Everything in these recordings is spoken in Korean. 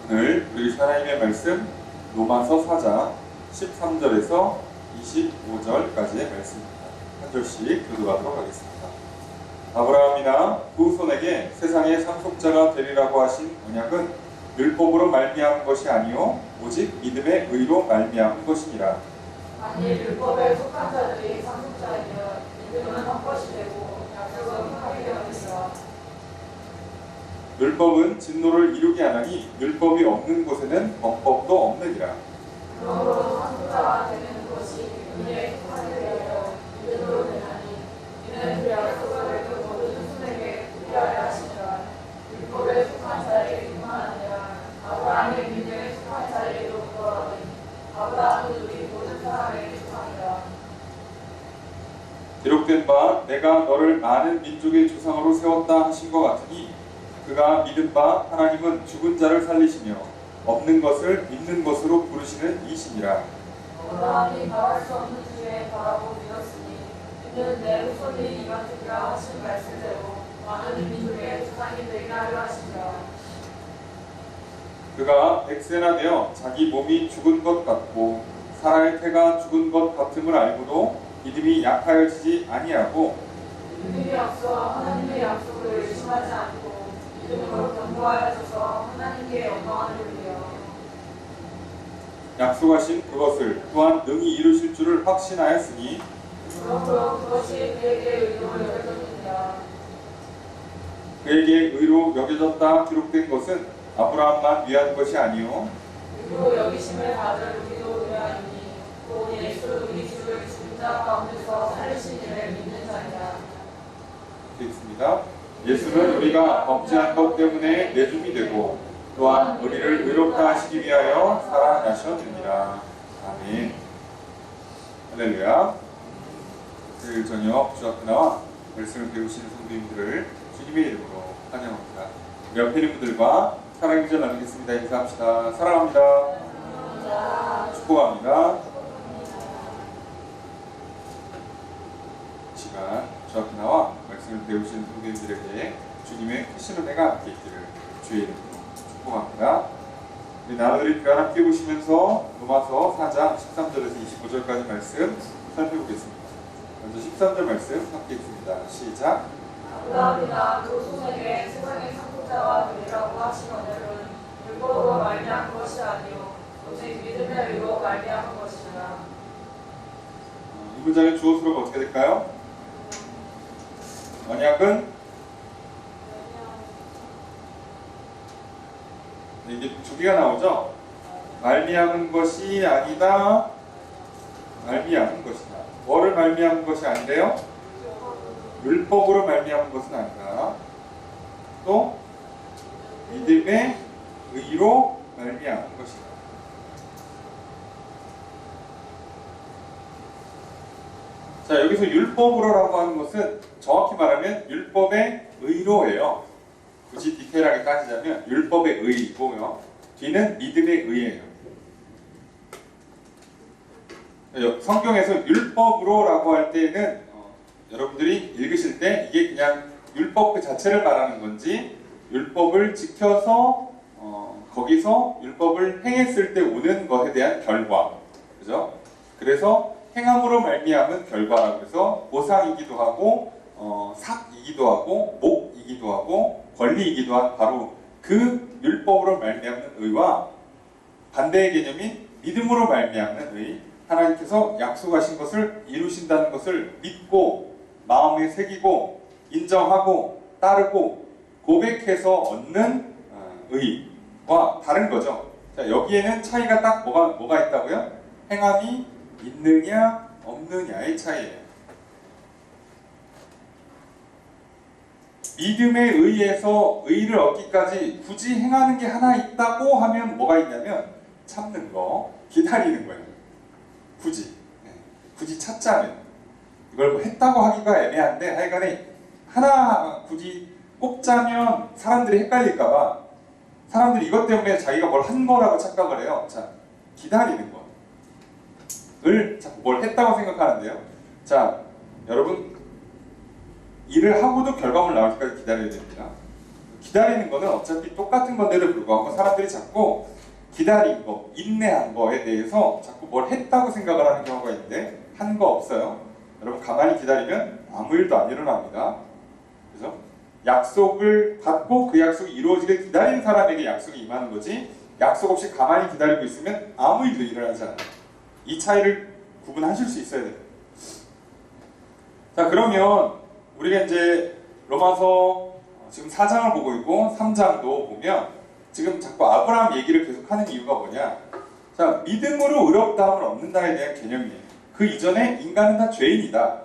오늘 우리 하나님의 말씀 로마서 4장 13절에서 25절까지의 말씀입니다. 한 절씩 교도하도록 하겠습니다. 아브라함이나 그 손에게 세상의 상속자가 되리라고 하신 언약은 율법으로 말미암은 것이 아니요 오직 믿음의 의로 말미암은 것이니라. 만일 율법에 속한 자들이 상속자이면 믿음은 헛것이 되고 약속은 하게 되었으리라. 율법은 진노를 이루게 하나니 율법이 없는 곳에는 범법도 없느니라. 그러므로 상속자가 되는 것이 믿음에 속하게 되어 믿음으로 되나니 이는 그 약속을 그 모든 손에게 필요하여 하시니라. 율법에 속한 자에게뿐만 아니라 아브라함의 믿음에 속한 자에게도 그러하니 아브라함은 우리 모든 사람에게 속하니라. 기록된 바 내가 너를 많은 민족의 조상으로 세웠다 하신 것 같으니 그가 믿은 바 하나님은 죽은 자를 살리시며 없는 것을 있는 것으로 부르시는 이시니라. 아브라함이 말할 수 없는 주에 바라고 믿었으니 이는 내 후손이 이만되리라 하신 말씀대로 많은 민족의 조상이 되게 하려 하시니라. 그가 백세나 되어 자기 몸이 죽은 것 같고 사라의 태가 죽은 것 같음을 알고도 믿음이 약하여지지 아니하고 믿음이 앞서 하나님의 약속을 의심하지 않고 믿음으로 견고하여져서 하나님께 영광을 돌리며 약속하신 그것을 또한 능히 이루실 줄을 확신하였으니 그러므로 그것이 그에게 의로 여겨졌느니라. 그에게 의로 여겨졌다 기록된 것은 아브라함만 위한 것이 아니요 의로 여기심을 받을 우리도 위하이니 또 예수 우리 주를 죽은 자 가운데서 살리신 이를 믿는 자니라. 있습니다. 예수는 우리가 범죄한 것 때문에 내줌이 되고 또한 우리를 의롭다 하시기 위하여 살아나셨느니라. 아멘. 할렐루야. 토요일 저녁 주 앞에 나와 말씀을 배우시는 성도님들을 주님의 이름으로 환영합니다. 우리 옆에 있는 분들과 사랑의 기절 나누겠습니다. 인사합시다. 사랑합니다. 축복합니다. 이 시간 주 앞에 나와 말씀을 배우시는 성도님들에게 주님의 크신 은혜가 함께 있기를 주의 이름으로 축복합니다. 우리 나누리 교환 함께 보시면서 로마서 4장 13절에서 25절까지 말씀 살펴보겠습니다. 먼저 13절 말씀 함께 있습니다. 시작. 아브라함이나 그 후손에게 세상의 상속자가 되리라고 하신 언약은 율법으로 말미암은 것이 아니요 오직 믿음의 의로 말미암은 것이니라. 이 문장의 주어 수로가 어떻게 될까요? 언약은 이게 두 개가 나오죠. 말미암은 것이 아니다. 말미암은 것이다. 뭐를 말미암은 것이 아니래요? 율법으로 말미암은 것은 아니다. 또 믿음의 의로 말미암은 것이다. 자, 여기서 율법으로라고 하는 것은 정확히 말하면 율법의 의로예요. 굳이 디테일하게 따지자면 율법의 의이고요. 뒤는 믿음의 의예요. 성경에서 율법으로라고 할 때는 여러분들이 읽으실 때 이게 그냥 율법 그 자체를 말하는 건지 율법을 지켜서 거기서 율법을 행했을 때 오는 것에 대한 결과, 그죠? 그래서 행함으로 말미암은 결과라고 해서 보상이기도 하고 삭이기도 하고 목이기도 하고 권리이기도 한 바로 그 율법으로 말미암는 의와 반대의 개념인 믿음으로 말미암는 의, 하나님께서 약속하신 것을 이루신다는 것을 믿고 마음에 새기고 인정하고 따르고 고백해서 얻는 의와 다른 거죠. 자, 여기에는 차이가 딱 뭐가 있다고요? 행함이 있느냐 없느냐의 차이예요. 믿음에 의해서 의를 얻기까지 굳이 행하는 게 하나 있다고 하면 뭐가 있냐면 참는 거, 기다리는 거예요. 굳이 찾자면 이걸 뭐 했다고 하기가 애매한데 하여간에 하나 굳이 꼽자면 사람들이 헷갈릴까봐 사람들이 이것 때문에 자기가 뭘 한 거라고 착각을 해요. 자, 기다리는 거. 을 자꾸 뭘 했다고 생각하는데요. 자, 여러분 일을 하고도 결과물 나올 때까지 기다려야 됩니다. 기다리는 거는 어차피 똑같은 건데도 불구하고 사람들이 자꾸 기다린 거, 인내한 거에 대해서 자꾸 뭘 했다고 생각을 하는 경우가 있는데 한 거 없어요. 여러분 가만히 기다리면 아무 일도 안 일어납니다. 그죠? 약속을 받고 그 약속이 이루어지게 기다리는 사람에게 약속이 임하는 거지 약속 없이 가만히 기다리고 있으면 아무 일도 일어나지 않아요. 이 차이를 구분하실 수 있어야 돼요. 자, 그러면 우리가 이제 로마서 지금 4장을 보고 있고 3장도 보면 지금 자꾸 아브라함 얘기를 계속하는 이유가 뭐냐? 자, 믿음으로 의롭다함을 얻는다에 대한 개념이에요. 그 이전에 인간은 다 죄인이다.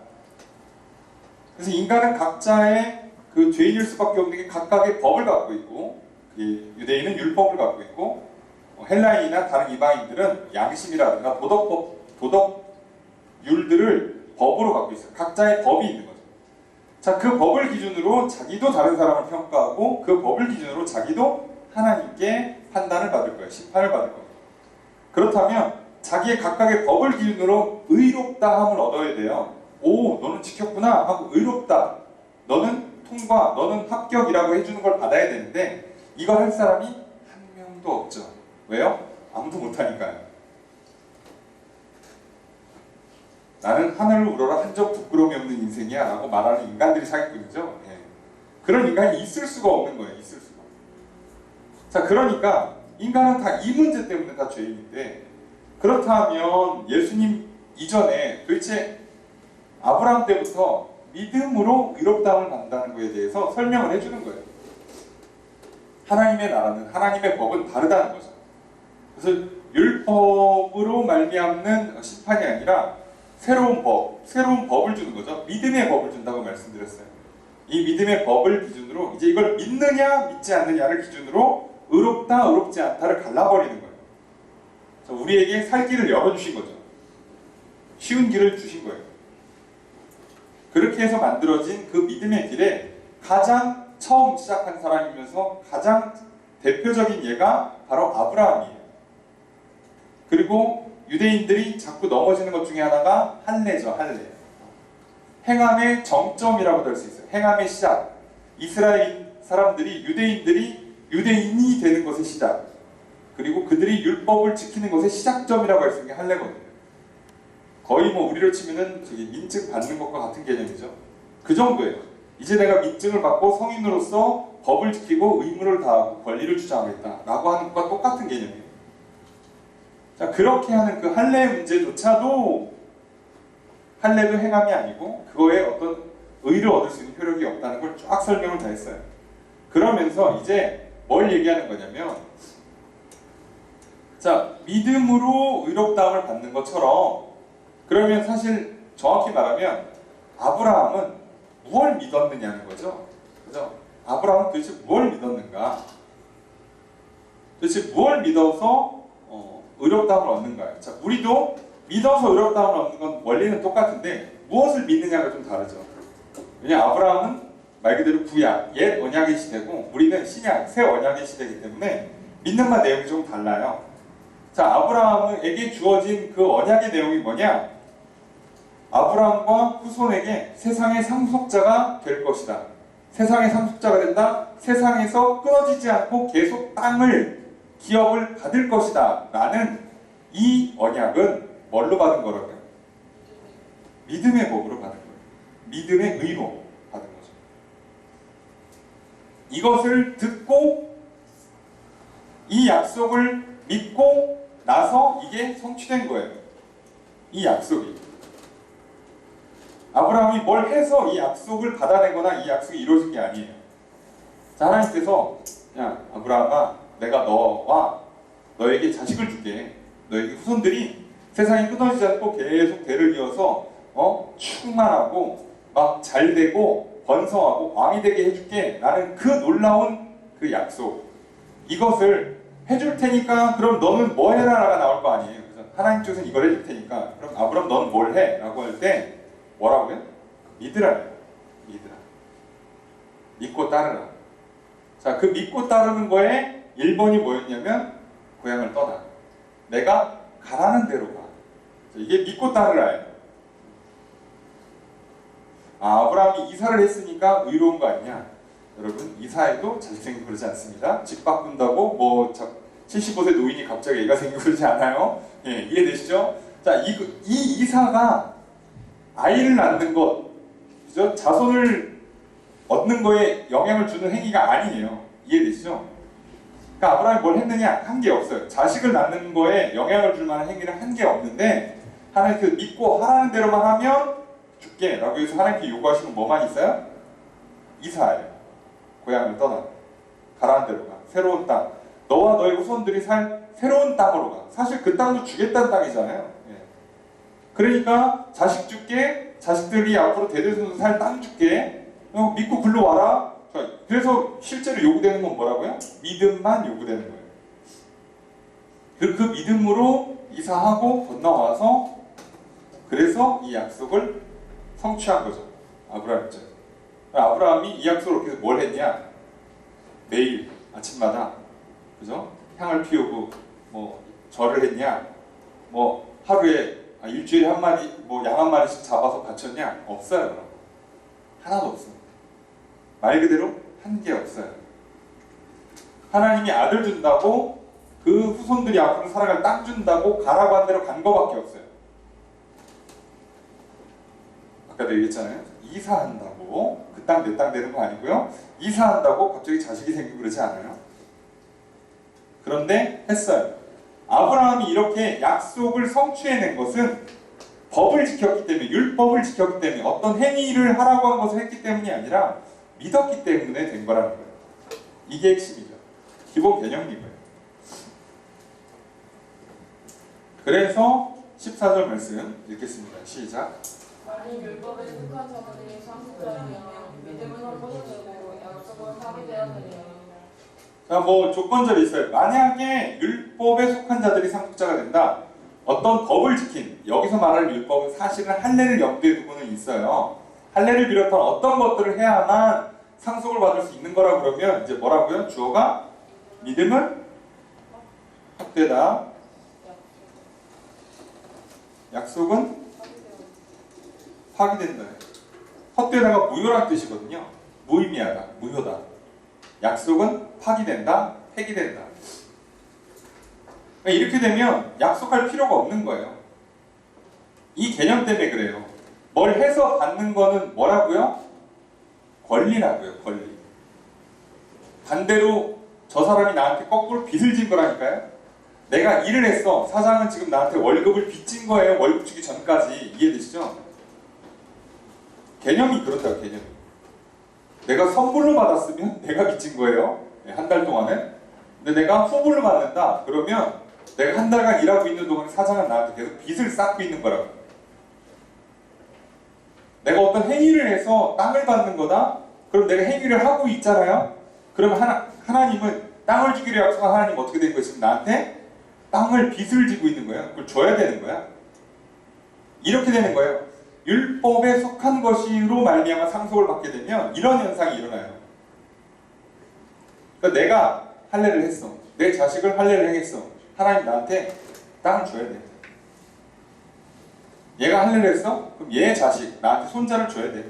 그래서 인간은 각자의 그 죄인일 수밖에 없는 게 각각의 법을 갖고 있고 유대인은 율법을 갖고 있고 헬라인이나 다른 이방인들은 양심이라든가 도덕율들을 법으로 갖고 있어요. 각자의 법이 있는 거죠. 자, 그 법을 기준으로 자기도 다른 사람을 평가하고 그 법을 기준으로 자기도 하나님께 판단을 받을 거예요. 심판을 받을 거예요. 그렇다면 자기의 각각의 법을 기준으로 의롭다함을 얻어야 돼요. 오, 너는 지켰구나 하고 의롭다. 너는 통과, 너는 합격이라고 해주는 걸 받아야 되는데 이걸 할 사람이 한 명도 없죠. 왜요? 아무도 못하니까요. 나는 하늘을 우러러 한 점 부끄러움이 없는 인생이야 라고 말하는 인간들이 사기꾼이죠. 예. 그런 인간이 있을 수가 없는 거예요. 있을 수가. 자, 그러니까 인간은 다 이 문제 때문에 다 죄인인데 그렇다면 예수님 이전에 도대체 아브라함 때부터 믿음으로 의롭다함을 받는다는 것에 대해서 설명을 해주는 거예요. 하나님의 나라는 하나님의 법은 다르다는 거죠. 그래서 율법으로 말미암는 심판이 아니라 새로운 법을 주는 거죠. 믿음의 법을 준다고 말씀드렸어요. 이 믿음의 법을 기준으로 이제 이걸 믿느냐 믿지 않느냐를 기준으로 의롭다 의롭지 않다를 갈라버리는 거예요. 그래서 우리에게 살 길을 열어주신 거죠. 쉬운 길을 주신 거예요. 그렇게 해서 만들어진 그 믿음의 길에 가장 처음 시작한 사람이면서 가장 대표적인 예가 바로 아브라함이에요. 그리고 유대인들이 자꾸 넘어지는 것 중에 하나가 할례죠. 할례. 행함의 정점이라고도 할 수 있어요. 행함의 시작. 이스라엘 사람들이 유대인이 되는 것의 시작. 그리고 그들이 율법을 지키는 것의 시작점이라고 할 수 있는 게 할례거든요. 거의 뭐 우리로 치면은 저기 민증 받는 것과 같은 개념이죠. 그 정도예요. 이제 내가 민증을 받고 성인으로서 법을 지키고 의무를 다하고 권리를 주장하겠다라고 하는 것과 똑같은 개념이에요. 자, 그렇게 하는 그 할례의 문제조차도 할례도 행함이 아니고 그거에 어떤 의를 얻을 수 있는 효력이 없다는 걸 쫙 설명을 다 했어요. 그러면서 이제 뭘 얘기하는 거냐면 자, 믿음으로 의롭다함을 받는 것처럼 그러면 사실 정확히 말하면 아브라함은 무엇을 믿었느냐는 거죠. 그죠? 아브라함은 도대체 무엇을 믿었는가? 도대체 무엇을 믿어서 의롭다함을 얻는가요? 자, 우리도 믿어서 의롭다함을 얻는 건 원리는 똑같은데 무엇을 믿느냐가 좀 다르죠. 왜냐 아브라함은 말 그대로 구약, 옛 언약의 시대고 우리는 신약, 새 언약의 시대이기 때문에 믿는 바 내용이 좀 달라요. 자, 아브라함에게 주어진 그 언약의 내용이 뭐냐? 아브라함과 후손에게 세상의 상속자가 될 것이다. 세상의 상속자가 된다. 세상에서 끊어지지 않고 계속 기업을 받을 것이다. 라는 이 언약은 뭘로 받은 거라고요? 믿음의 법으로 받은 거예요. 믿음의 의로 받은 거죠. 이것을 듣고 이 약속을 믿고 나서 이게 성취된 거예요. 이 약속이. 아브라함이 뭘 해서 이 약속을 받아내거나 이 약속이 이루어진 게 아니에요. 자, 하나님께서 야 아브라함아 내가 너에게 자식을 줄게. 너에게 후손들이 세상이 끊어지지 않고 계속 대를 이어서 충만하고 막 잘되고 번성하고 왕이 되게 해줄게. 라는 그 놀라운 그 약속. 이것을 해줄 테니까 그럼 너는 뭐 해라가 나올 거 아니에요. 그래서 하나님 쪽에서는 이걸 해줄 테니까 그럼 아브라함 너는 뭘 해? 라고 할 때 뭐라고요? 믿으라. 믿으라. 믿고 따르라. 자, 그 믿고 따르는 거에 1번이 뭐였냐면 고향을 떠나. 내가 가라는 대로 가. 이게 믿고 따르라예요. 아브라함이 이사를 했으니까 의로운 거 아니냐? 여러분 이사해도 자식 생기고 그러지 않습니다. 집 바꾼다고 뭐 75세 노인이 갑자기 애가 생기고 그러지 않아요. 예, 이해되시죠? 자, 이 이사가 아이를 낳는 것, 그죠? 자손을 얻는 거에 영향을 주는 행위가 아니에요. 이해되시죠? 그러니까 아브라함이 뭘 했느냐? 한 게 없어요. 자식을 낳는 거에 영향을 줄 만한 행위는 한 게 없는데 하나님께서 믿고 하라는 대로만 하면 줄게 라고 해서 하나님께 요구하시는 뭐만 있어요? 이사예요. 고향을 떠나 가라는 대로 가. 새로운 땅. 너와 너의 후손들이 살 새로운 땅으로 가. 사실 그 땅도 주겠다는 땅이잖아요. 예. 그러니까 자식 줄게. 자식들이 앞으로 대대손손 살 땅 줄게. 믿고 글로 와라. 그래서 실제로 요구되는 건 뭐라고요? 믿음만 요구되는 거예요. 그 믿음으로 이사하고 건너와서 그래서 이 약속을 성취한 거죠. 아브라함 입장에서. 아브라함이 이 약속을 이렇게 뭘 했냐? 매일 아침마다 그죠? 향을 피우고 뭐 절을 했냐? 뭐 하루에 일주일에 한 마리 뭐 양 한 마리씩 잡아서 바쳤냐? 없어요. 그럼. 하나도 없어요. 말 그대로 한 게 없어요. 하나님이 아들 준다고 그 후손들이 앞으로 살아갈 땅 준다고 가라고 한 대로 간 거밖에 없어요. 아까도 얘기했잖아요. 이사한다고 그 땅 내 땅 되는 거 아니고요. 이사한다고 갑자기 자식이 생기고 그러지 않아요. 그런데 했어요. 아브라함이 이렇게 약속을 성취해낸 것은 법을 지켰기 때문에, 율법을 지켰기 때문에, 어떤 행위를 하라고 한 것을 했기 때문이 아니라 믿었기 때문에 된 거라는 거예요. 이게 핵심이죠. 기본 개념인 거예요. 그래서 14절 말씀 읽겠습니다. 시작. 만일 율법에 속한 자들이 상속자라면 믿음은 헛것이되고 약속은 파기되었느니라. 자, 뭐 조건절이 있어요. 만약에 율법에 속한 자들이 상속자가 된다. 어떤 법을 지킨, 여기서 말하는 율법은 사실은 할례를 염두에 두고는 있어요. 할례를 비롯한 어떤 것들을 해야만 상속을 받을 수 있는 거라 그러면 이제 뭐라고요? 주어가 믿음은 헛되다. 약속은 파기된다. 헛되다가 무효란 뜻이거든요. 무의미하다, 무효다. 약속은 파기된다, 폐기된다. 그러니까 이렇게 되면 약속할 필요가 없는 거예요. 이 개념 때문에 그래요. 뭘 해서 받는 거는 뭐라고요? 권리라고요, 권리. 반대로 저 사람이 나한테 거꾸로 빚을 진 거라니까요. 내가 일을 했어. 사장은 지금 나한테 월급을 빚진 거예요. 월급 주기 전까지. 이해되시죠? 개념이 그렇다고, 개념이. 내가 선불로 받았으면 내가 빚진 거예요. 한 달 동안에. 근데 내가 후불로 받는다. 그러면 내가 한 달간 일하고 있는 동안 사장은 나한테 계속 빚을 쌓고 있는 거라고. 내가 어떤 행위를 해서 땅을 받는 거다? 그럼 내가 행위를 하고 있잖아요? 그럼 하나님은 땅을 주기로 약속한 하나님 어떻게 된 거예요? 지금 나한테 땅을 빚을 지고 있는 거예요. 그걸 줘야 되는 거야. 이렇게 되는 거예요. 율법에 속한 것으로 말미암아 상속을 받게 되면 이런 현상이 일어나요. 그러니까 내가 할례를 했어. 내 자식을 할례를 하겠어. 하나님 나한테 땅을 줘야 돼. 얘가 할례를 했어? 그럼 얘 자식 나한테 손자를 줘야 돼.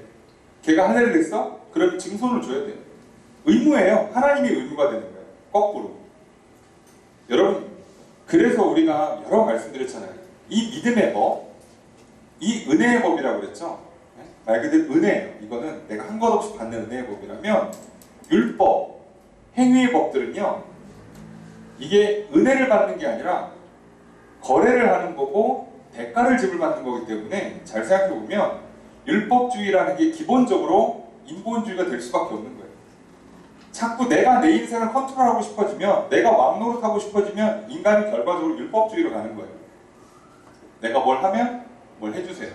걔가 할례를 했어? 그럼 증손을 줘야 돼. 의무예요. 하나님의 의무가 되는 거예요. 거꾸로. 여러분, 그래서 우리가 여러 말씀드렸잖아요. 이 믿음의 법, 이 은혜의 법이라고 그랬죠. 말 그대로 은혜예요. 이거는 내가 한 것 없이 받는 은혜의 법이라면 율법, 행위의 법들은요. 이게 은혜를 받는 게 아니라 거래를 하는 거고 대가를 지불받는 거기 때문에 잘 생각해보면 율법주의라는 게 기본적으로 인본주의가 될 수밖에 없는 거예요. 자꾸 내가 내 인생을 컨트롤하고 싶어지면, 내가 왕노릇하고 싶어지면 인간이 결과적으로 율법주의로 가는 거예요. 내가 뭘 하면 뭘 해주세요.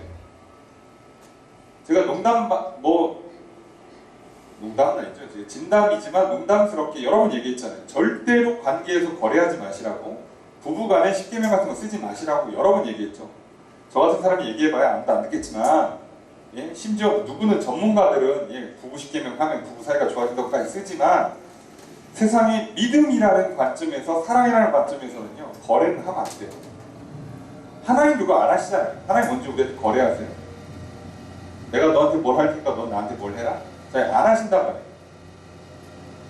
제가 농담은 아니죠. 진담이지만 농담스럽게 여러 번 얘기했잖아요. 절대로 관계에서 거래하지 마시라고, 부부간에 십계명 같은 거 쓰지 마시라고 여러 번 얘기했죠. 저 같은 사람이 얘기해봐야 아무도 안 듣겠지만, 예? 심지어 누구는 전문가들은 부부 십계명 하면 부부 사이가 좋아진다고까지 쓰지만, 세상의 믿음이라는 관점에서, 사랑이라는 관점에서는요, 거래는 하면 안 돼요. 하나님 그거 안 하시잖아요. 하나님 먼저 우리한테 거래하세요. 내가 너한테 뭘 할 테니까 넌 나한테 뭘 해라? 안 하신단 말이에요.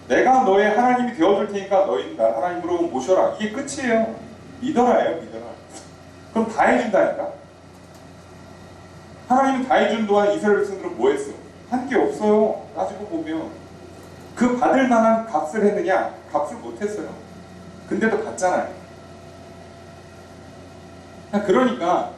내가 너의 하나님이 되어줄 테니까 너희는 날 하나님으로 모셔라. 이게 끝이에요. 믿어라예요, 믿어라. 그럼 다 해준다니까? 하나님은 다 해준 동안 이스라엘 백성들은 뭐 했어? 한 게 없어요. 따지고 보면. 그 받을 만한 값을 했느냐? 값을 못 했어요. 근데도 갔잖아요. 그러니까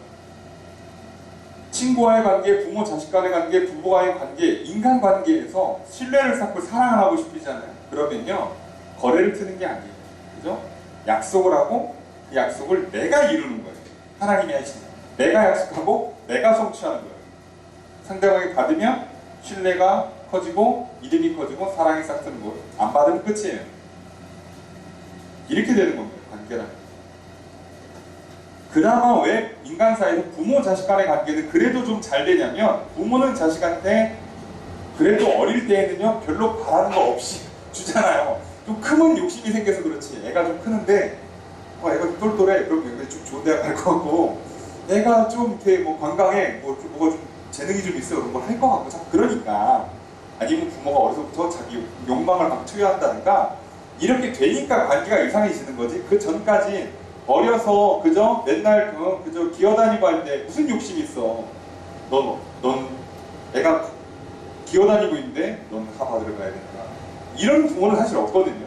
친구와의 관계, 부모 자식 간의 관계, 부부와의 관계, 인간관계에서 신뢰를 쌓고 사랑을 하고 싶으잖아요. 그러면요 거래를 트는 게 아니에요. 그죠? 약속을 하고 그 약속을 내가 이루는 거예요. 하나님이 하시는 내가 약속하고 내가 성취하는 거예요. 상대방이 받으면 신뢰가 커지고 믿음이 커지고 사랑이 싹트는 거예요. 안 받으면 끝이에요. 이렇게 되는 겁니다. 관계란. 그나마 왜 인간 사이에서 부모 자식 간의 관계는 그래도 좀 잘 되냐면 부모는 자식한테 그래도 어릴 때에는요 별로 바라는 거 없이 주잖아요. 좀 크면 욕심이 생겨서 그렇지. 애가 좀 크는데 애가 좀 똘똘해. 그럼 좀 좋은 데가 갈 것 같고 애가 좀 이렇게 뭐 관광에 뭐가 좀 재능이 좀 있어 그런 걸 할 것 같고 자꾸 그러니까 아니면 부모가 어려서부터 자기 욕망을 막 투여한다든가 이렇게 되니까 관계가 이상해지는 거지. 그 전까지 어려서 그저 맨날 그저 기어다니고 할 때 무슨 욕심이 있어. 넌 애가 기어다니고 있는데 넌 하버드를 가야 된다. 이런 부모는 사실 없거든요.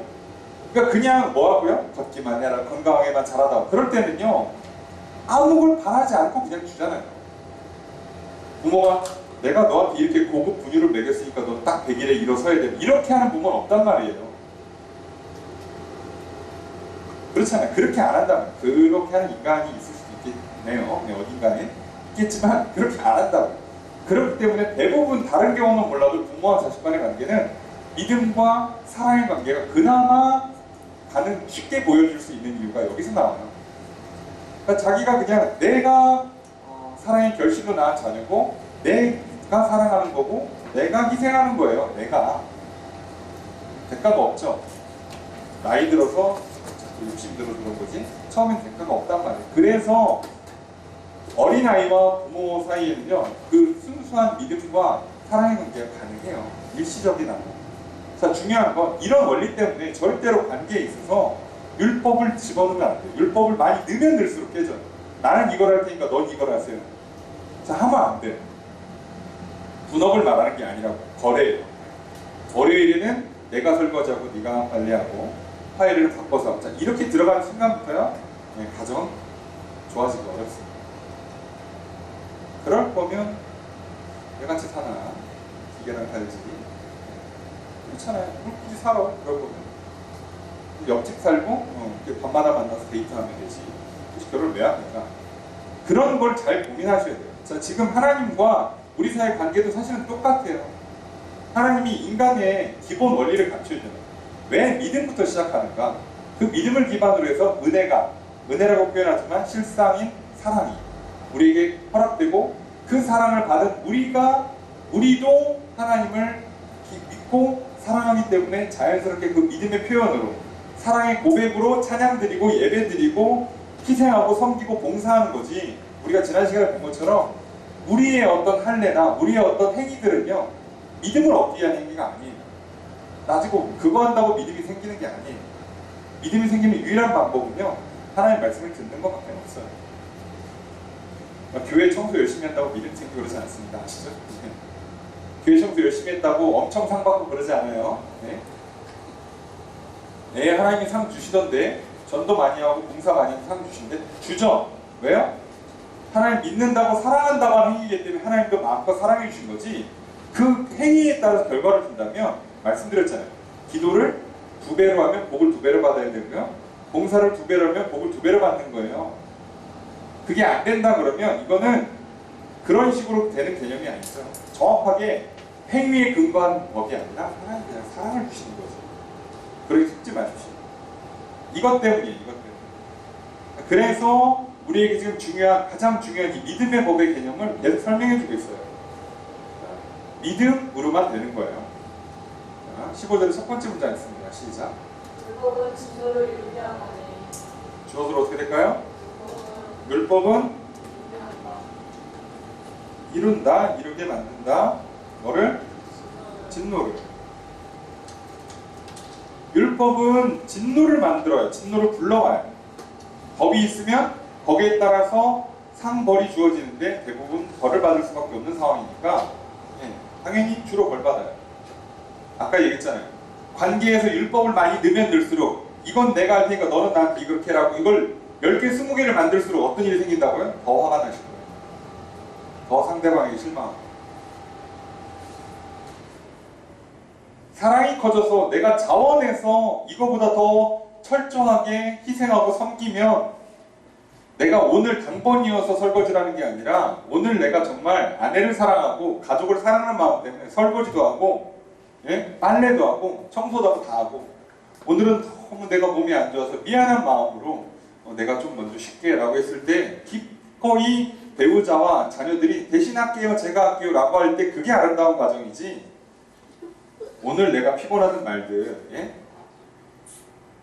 그러니까 그냥 뭐하고요? 걷기만 해라. 건강하게만 자라다. 그럴 때는요. 아무 걸 바라지 않고 그냥 주잖아요. 부모가 내가 너한테 이렇게 고급 분유를 먹였으니까 너 딱 100일에 일어서야 돼. 이렇게 하는 부모는 없단 말이에요. 그렇잖아요. 그렇게 안 한다면 그렇게 하는 인간이 있을 수도 있겠네요. 어딘가에 있겠지만 그렇게 안 한다고. 그렇기 때문에 대부분 다른 경우는 몰라도 부모와 자식 간의 관계는 믿음과 사랑의 관계가 그나마 쉽게 보여줄 수 있는 이유가 여기서 나와요. 그러니까 자기가 그냥 내가 사랑의 결실로 낳은 자녀고 내가 사랑하는 거고 내가 희생하는 거예요. 내가 대가가 없죠. 나이 들어서 욕심 들어서 그런 거지 처음엔 대가가 없단 말이에요. 그래서 어린아이와 부모 사이에는요 그 순수한 믿음과 사랑의 관계가 가능해요. 일시적이나. 자, 중요한 건 이런 원리 때문에 절대로 관계에 있어서 율법을 집어넣으면 안 돼요. 율법을 많이 넣으면 넣을수록 깨져요. 나는 이걸 할 테니까 넌 이걸 하세요. 자, 하면 안 돼요. 분업을 말하는 게 아니라고. 거래예요. 월요일에는 내가 설거지하고 네가 빨래하고 화요일을 바꿔서 자, 이렇게 들어가는 순간부터요 가정 좋아지기 어렵습니다. 그럴 거면 내같이 사나 기계랑 달지 그렇잖아요. 그걸 굳이 살아. 그럴 거면 옆집 살고 밤마다 만나서 데이트하면 되지. 굳이 결혼을 왜 합니까? 그런 걸 잘 고민하셔야 돼요. 자, 지금 하나님과 우리 사이의 관계도 사실은 똑같아요. 하나님이 인간의 기본 원리를 갖춰주잖아요. 왜 믿음부터 시작하는가? 그 믿음을 기반으로 해서 은혜라고 표현하지만 실상인 사랑이 우리에게 허락되고 그 사랑을 받은 우리도 하나님을 믿고 사랑하기 때문에 자연스럽게 그 믿음의 표현으로 사랑의 고백으로 찬양드리고 예배드리고 희생하고 섬기고 봉사하는 거지. 우리가 지난 시간에 본 것처럼 우리의 어떤 할례나 우리의 어떤 행위들은요 믿음을 얻기 위한 행위가 아니에요. 따지고 그거 한다고 믿음이 생기는 게 아니에요. 믿음이 생기는 유일한 방법은요 하나님의 말씀을 듣는 것밖에 없어요. 교회 청소 열심히 한다고 믿음 생기고 그러지 않습니다. 아시죠? 네. 교회 청소 열심히 했다고 엄청 상 받고 그러지 않아요. 네, 하나님이 상 주시던데 전도 많이 하고 봉사 많이 하고 상 주신데 주죠. 왜요? 하나님 믿는다고 사랑한다고 하는 행위이기 때문에 하나님도 마음껏 사랑해 주신 거지 그 행위에 따라서 결과를 준다면 말씀드렸잖아요. 기도를 2배로 하면 복을 2배로 받아야 되고요. 봉사를 2배로 하면 복을 2배로 받는 거예요. 그게 안 된다 그러면 이거는 그런 식으로 되는 개념이 아니죠. 정확하게 행위에 근거한 법이 아니라 하나님 그냥 사랑을 주시는 거죠. 그렇게 속지 마십시오. 이것 때문이에요. 이것 때문에. 그래서 우리에게 지금 가장 중요한 이 믿음의 법의 개념을 계속 설명해 주고 있어요. 믿음으로만 되는 거예요. 자, 15절의 첫 번째 문장 있습니다. 시작. 율법은 진노를 이루게 하나니 주어로 어떻게 될까요? 율법은 이룬다, 이루게 만든다. 너를 진노를. 율법은 진노를 만들어요. 진노를 불러와요. 법이 있으면 거기에 따라서 상벌이 주어지는데 대부분 벌을 받을 수밖에 없는 상황이니까 당연히 주로 벌 받아요. 아까 얘기했잖아요. 관계에서 율법을 많이 넣으면 넣을수록 이건 내가 할 테니까 너는 나한테 이렇게 해라고 이걸 10개, 20개를 만들수록 어떤 일이 생긴다고요? 더 화가 나실 거예요. 더 상대방에게 실망하고. 사랑이 커져서 내가 자원해서 이거보다 더 철저하게 희생하고 섬기면 내가 오늘 당번이어서 설거지라는 게 아니라 오늘 내가 정말 아내를 사랑하고 가족을 사랑하는 마음 때문에 설거지도 하고 빨래도 하고 청소도 하고 다 하고 오늘은 너무 내가 몸이 안 좋아서 미안한 마음으로 내가 좀 먼저 쉴게 라고 했을 때 기꺼이 배우자와 자녀들이 대신할게요 제가 할게요 라고 할 때 그게 아름다운 과정이지 오늘 내가 피곤하든 말든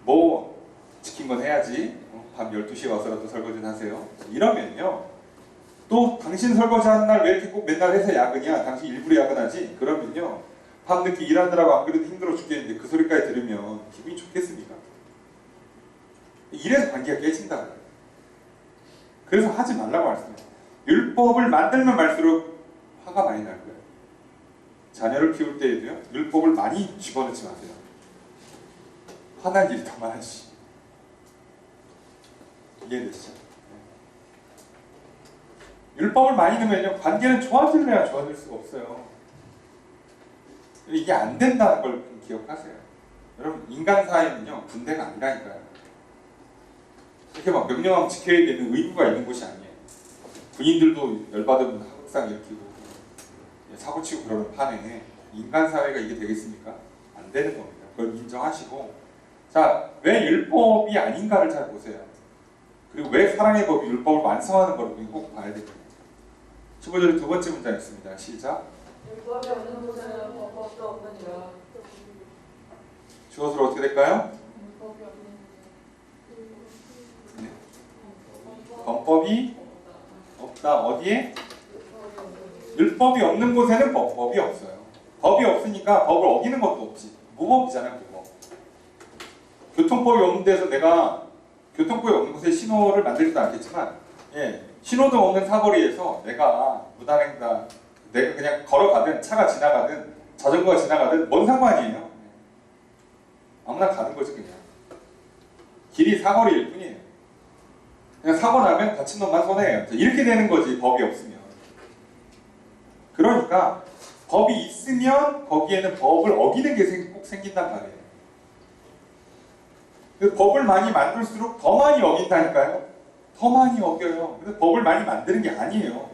뭐 지킨 건 해야지 밤 12시에 와서라도 설거지는 하세요 이러면요 또 당신 설거지하는 날 왜 이렇게 꼭 맨날 해서 야근이야 당신 일부러 야근하지 그러면요 밤늦게 일하느라고 안 그래도 힘들어 죽겠는데 그 소리까지 들으면 기분이 좋겠습니까? 이래서 관계가 깨진다고요. 그래서 하지 말라고 말씀해요. 율법을 만들면 말수록 화가 많이 날 거예요. 자녀를 키울 때에도요. 율법을 많이 집어넣지 마세요. 화날 일이 더 많으시. 이해되시죠? 율법을 많이 넣으면요. 관계는 좋아질래야 좋아질 수가 없어요. 이게 안 된다는 걸 기억하세요. 여러분 인간 사회는요 군대가 아니라니까요. 이렇게 막 명령하면 지켜야 되는 의무가 있는 곳이 아니에요. 군인들도 열받으면 하극상 일으키고 사고치고 그러는 판에 인간 사회가 이게 되겠습니까? 안 되는 겁니다. 그걸 인정하시고 자, 왜 율법이 아닌가를 잘 보세요. 그리고 왜 사랑의 법이 율법을 완성하는 걸 꼭 봐야 됩니다. 15절의 두 번째 문장 있습니다. 시작. 율법이 없는 곳에는 법도 없느니라. 주어서로 어떻게 될까요? 율법이 없는 네. 범법이 없다. 어디에? 율법이 없는 곳에는 법이 없어요. 법이 없으니까 법을 어기는 것도 없지. 무법이잖아요. 무법. 교통법이 없는 데서 내가 교통법이 없는 곳에 신호를 만들지도 않겠지만 신호등 없는 사거리에서 내가 무단횡단 내가 그냥 걸어가든 차가 지나가든 자전거가 지나가든 뭔 상관이에요? 아무나 가는 거지 그냥. 길이 사거리일 뿐이에요. 그냥 사고 나면 다친 놈만 손해예요. 이렇게 되는 거지 법이 없으면. 그러니까 법이 있으면 거기에는 법을 어기는 게 꼭 생긴단 말이에요. 법을 많이 만들수록 더 많이 어긴다니까요. 더 많이 어겨요. 그래서 법을 많이 만드는 게 아니에요.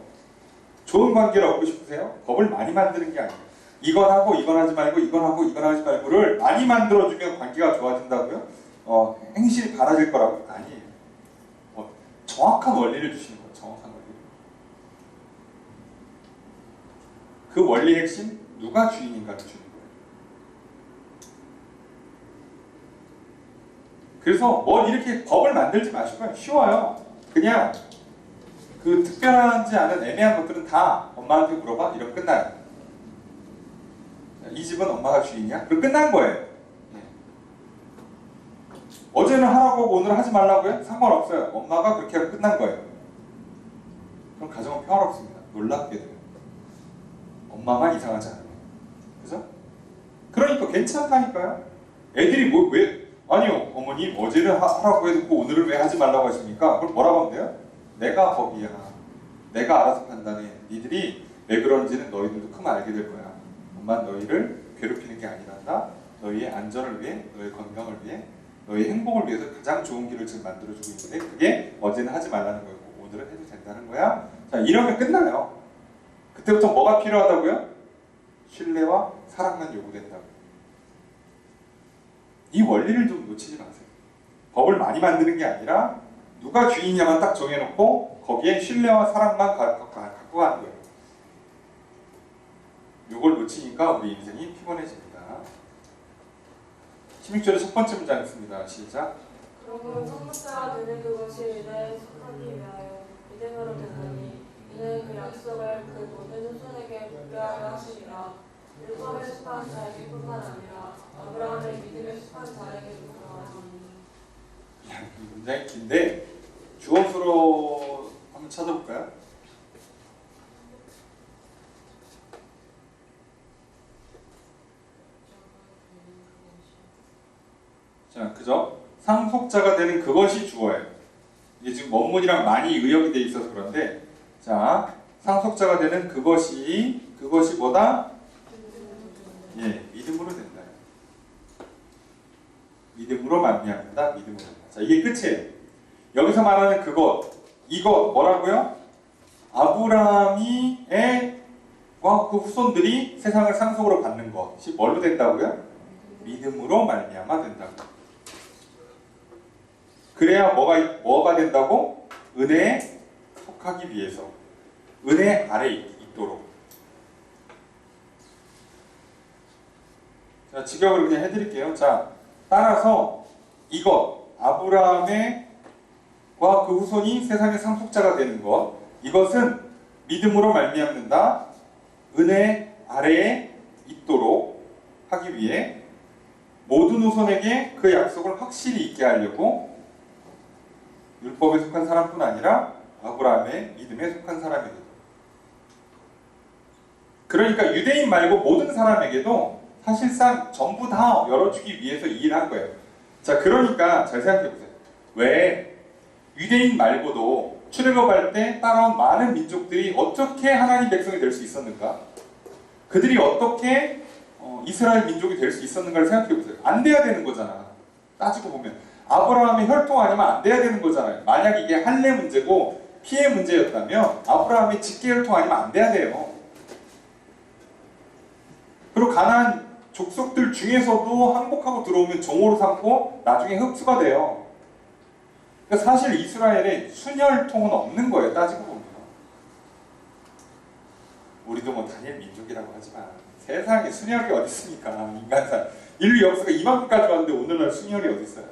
좋은 관계를 얻고 싶으세요? 법을 많이 만드는 게 아니에요. 이건 하고 이건 하지 말고 이건 하고 이건 하지 말고를 많이 만들어주면 관계가 좋아진다고요? 행실이 바라질 거라고? 아니에요. 정확한 원리를 주시는 거예요. 정확한 원리. 그 원리의 핵심 누가 주인인가를 주는 거예요. 그래서 뭐 이렇게 법을 만들지 마시고요. 쉬워요. 그냥 그 특별하지 않은 애매한 것들은 다 엄마한테 물어봐. 이러면 끝나요. 이 집은 엄마가 주인이야? 그럼 끝난 거예요. 어제는 하라고 하고 오늘은 하지 말라고요? 상관없어요. 엄마가 그렇게 하면 끝난 거예요. 그럼 가정은 평화롭습니다. 놀랍게도. 엄마만 이상하지 않아요. 그죠? 그러니까 괜찮다니까요. 애들이 아니요 어머님 어제는 하라고 해놓고 오늘은 왜 하지 말라고 하십니까? 그걸 뭐라고 하면 돼요? 내가 법이야. 내가 알아서 판단해. 니들이 왜 그런지는 너희들도 크면 알게 될 거야. 엄마는 너희를 괴롭히는 게 아니란다. 너희의 안전을 위해, 너희의 건강을 위해, 너희의 행복을 위해서 가장 좋은 길을 지금 만들어주고 있는데 그게 어제는 하지 말라는 거고 오늘은 해도 된다는 거야. 자, 이러면 끝나요. 그때부터 뭐가 필요하다고요? 신뢰와 사랑만 요구된다고. 이 원리를 좀 놓치지 마세요. 법을 많이 만드는 게 아니라 누가 주인이냐만 딱 정해놓고 거기에 신뢰와 사랑만 갖고 가는 거예요. 이걸 놓치니까 우리 인생이 피곤해집니다. 16절의 첫 번째 문장 있습니다. 시작. 그러므로 성육자가 되는 그것이 이내 속하기 위하여 이대로 되나니 이는 그 약속을 그 모든 후손에게 분배하여 하시리라. 율법에 속한 자에게뿐만 아니라 아브라함의 믿음에 속한 자에게도 그러하니. 굉장히 긴데 주어수로 한번 찾아볼까요? 자, 그죠? 상속자가 되는 그것이 주어예요. 이게 지금 원문이랑 많이 의역이 돼 있어서 그런데, 자, 상속자가 되는 그것이 뭐다? 예, 믿음으로 된다. 믿음으로 말미암는다. 믿음으로 된다. 자, 이게 끝이에요. 여기서 말하는 그것, 이것 뭐라고요? 아브라함이 과 그 후손들이 세상을 상속으로 받는 것이 뭘로 된다고요? 믿음으로 말미암아 된다고. 그래야 뭐가 된다고? 은혜에 속하기 위해서. 은혜 아래 있도록. 자, 직역을 그냥 해드릴게요. 자, 따라서 이것, 아브라함의 과 그 후손이 세상의 상속자가 되는 것, 이것은 믿음으로 말미암는다. 은혜 아래에 있도록 하기 위해 모든 후손에게 그 약속을 확실히 있게 하려고 율법에 속한 사람뿐 아니라 아브라함의 믿음에 속한 사람에게도. 그러니까 유대인 말고 모든 사람에게도 사실상 전부 다 열어주기 위해서 이 일을 한 거예요. 자, 그러니까 잘 생각해 보세요. 왜 유대인 말고도 출애굽할 때 따라온 많은 민족들이 어떻게 하나님 백성이 될 수 있었는가? 그들이 어떻게 이스라엘 민족이 될 수 있었는가를 생각해 보세요. 안 돼야 되는 거잖아. 따지고 보면 아브라함의 혈통 아니면 안 돼야 되는 거잖아요. 만약 이게 할례 문제고 피해 문제였다면 아브라함의 직계 혈통 아니면 안 돼야 돼요. 그리고 가나안 족속들 중에서도 항복하고 들어오면 종으로 삼고 나중에 흡수가 돼요. 그러니까 사실 이스라엘에 순혈통은 없는 거예요. 따지고 보면. 우리도 뭐 다니엘 민족이라고 하지만 세상에 순혈이 어디 있습니까? 인간사 인류 역사가 이만큼까지 왔는데 오늘날 순혈이 어디 있어요?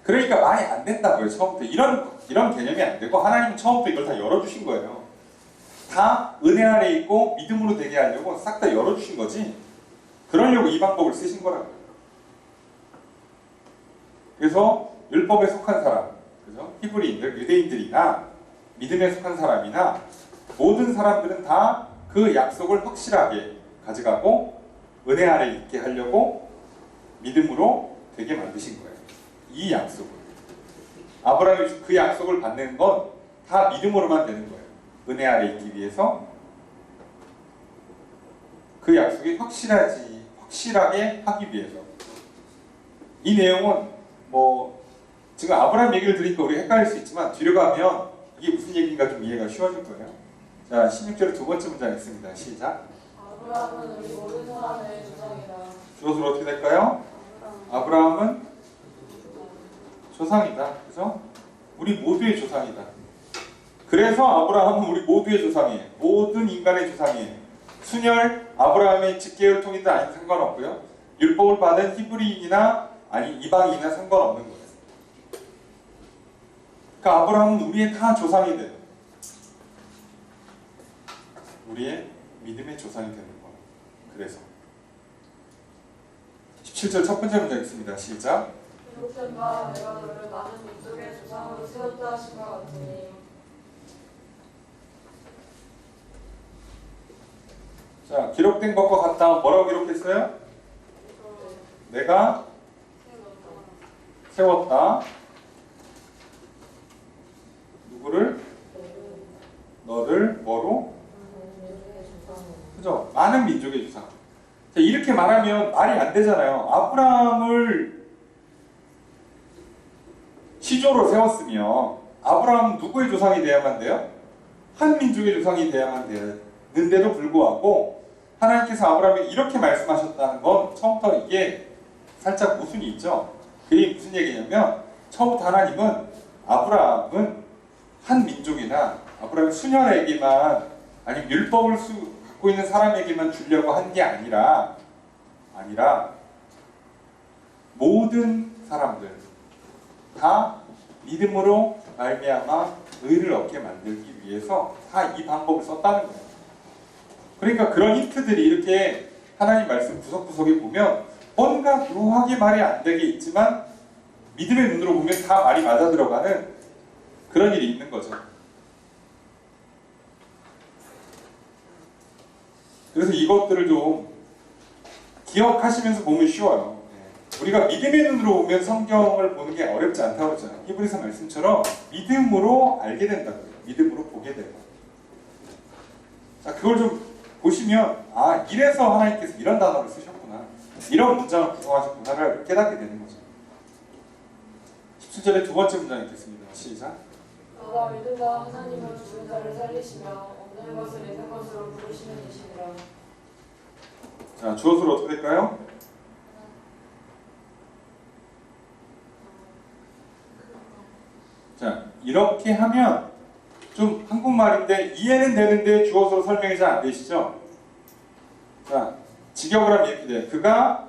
그러니까 말이 안 된다고요. 처음부터 이런 개념이 안 되고 하나님은 처음부터 이걸 다 열어주신 거예요. 다 은혜 아래 있고 믿음으로 되게 하려고 싹 다 열어주신 거지. 그러려고 이 방법을 쓰신 거라고요. 그래서 율법에 속한 사람, 그죠? 히브리인들, 유대인들이나 믿음에 속한 사람이나 모든 사람들은 다 그 약속을 확실하게 가져가고 은혜 아래 있게 하려고 믿음으로 되게 만드신 거예요. 이 약속을. 아브라함이 그 약속을 받는 건 다 믿음으로만 되는 거예요. 은혜 아래 있기 위해서 그 약속이 확실하게 하기 위해서. 이 내용은 뭐 지금 아브라함 얘기를 들으니까 우리 헷갈릴 수 있지만 뒤로 가면 이게 무슨 얘기인가 좀 이해가 쉬워질 거예요. 자, 16절의 두 번째 문장 있습니다. 시작. 아브라함은 우리 모든 사람의 조상이다. 주어로 어떻게 될까요? 아브라함은 조상이다. 그죠? 우리 모두의 조상이다. 그래서 아브라함은 우리 모두의 조상이에요. 모든 인간의 조상이에요. 순혈, 아브라함의 직계혈통이든 아닌 상관없고요. 율법을 받은 히브리인이나 아니 이방인이나 상관없는 거예요. 그러니까 아브라함은 우리의 다 조상이 돼요. 우리의 믿음의 조상이 되는 거예요. 그래서 17절 첫 번째 문장 있습니다. 시작. 기록된 바 내가 너를 많은 민족의 조상으로 세웠다 하신 것 같으니. 자, 기록된 것과 같다. 뭐라고 기록했어요? 내가 세웠다. 누구를? 너를 뭐로? 그죠? 많은 민족의 조상. 자, 이렇게 말하면 말이 안 되잖아요. 아브라함을 시조로 세웠으면 아브라함은 누구의 조상이 돼야만 돼요? 한 민족의 조상이 돼야만 되는데도 불구하고 하나님께서 아브라함에게 이렇게 말씀하셨다는 건 처음부터 이게 살짝 모순이 있죠. 그게 무슨 얘기냐면 처음부터 하나님은 아브라함은 한 민족이나 아브라함의 수녀에게만 아니면 율법을 갖고 있는 사람에게만 주려고 한 게 아니라 모든 사람들 다 믿음으로 말미암아 의를 얻게 만들기 위해서 다 이 방법을 썼다는 거예요. 그러니까 그런 힌트들이 이렇게 하나님 말씀 구석구석에 보면 뭔가 묘하게 말이 안 되게 있지만 믿음의 눈으로 보면 다 말이 맞아 들어가는 그런 일이 있는 거죠. 그래서 이것들을 좀 기억하시면서 보면 쉬워요. 우리가 믿음의 눈으로 보면 성경을 보는 게 어렵지 않다고 그러잖아요. 히브리서 말씀처럼 믿음으로 알게 된다고요. 믿음으로 보게 돼요. 자, 그걸 좀 보시면 아, 이래서 하나님께서 이런 단어를 쓰셨구나. 이런 문장을 구성하셨구나를 깨닫게 되는 거죠. 17절의 두 번째 문장 읽겠습니다. 시작. 너가 믿음과 하나님은 죽은 자를 살리시며 없는 것을 있는 것으로 부르시는 이시니라. 자, 주어수로 어떻게 될까요? 자, 이렇게 하면 좀 한국말인데 이해는 되는데 주어서로 설명이 잘 안 되시죠? 자, 직역을 하면 이렇게 돼요. 그가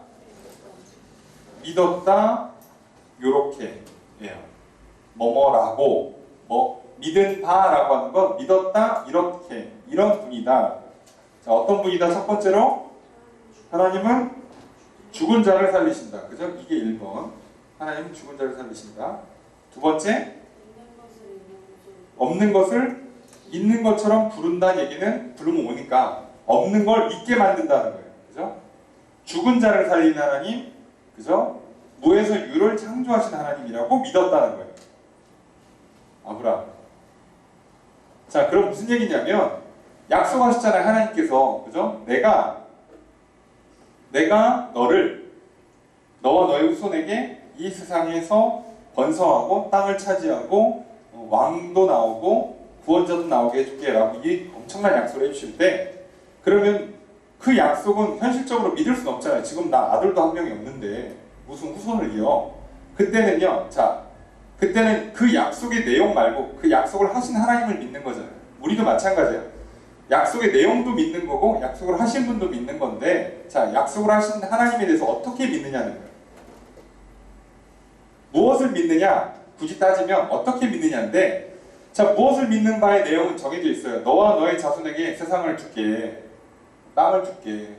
믿었다 요렇게 해요. 뭐뭐라고 믿은 바라고 하는 건 믿었다 이렇게 이런 분이다. 자, 어떤 분이다? 첫 번째로 하나님은 죽은 자를 살리신다. 그죠? 이게 1번. 하나님은 죽은 자를 살리신다. 두 번째 없는 것을 있는 것처럼 부른다는 얘기는 부르면 오니까 없는 걸 있게 만든다는 거예요. 그죠? 죽은 자를 살리는 하나님, 그죠? 무에서 유를 창조하신 하나님이라고 믿었다는 거예요. 아브라함. 자, 그럼 무슨 얘기냐면 약속하셨잖아요. 하나님께서. 그죠? 내가 너와 너의 후손에게 이 세상에서 번성하고 땅을 차지하고 왕도 나오고 구원자도 나오게 해줄게 라고 이 엄청난 약속을 해주실 때 그러면 그 약속은 현실적으로 믿을 수는 없잖아요. 지금 나 아들도 한 명이 없는데 무슨 후손을 이어. 그때는요. 자, 그때는 그 약속의 내용 말고 그 약속을 하신 하나님을 믿는 거잖아요. 우리도 마찬가지예요. 약속의 내용도 믿는 거고 약속을 하신 분도 믿는 건데 자, 약속을 하신 하나님에 대해서 어떻게 믿느냐는 거예요. 무엇을 믿느냐? 굳이 따지면 어떻게 믿느냐인데 자, 무엇을 믿는 바의 내용은 정해져 있어요. 너와 너의 자손에게 세상을 줄게. 땅을 줄게.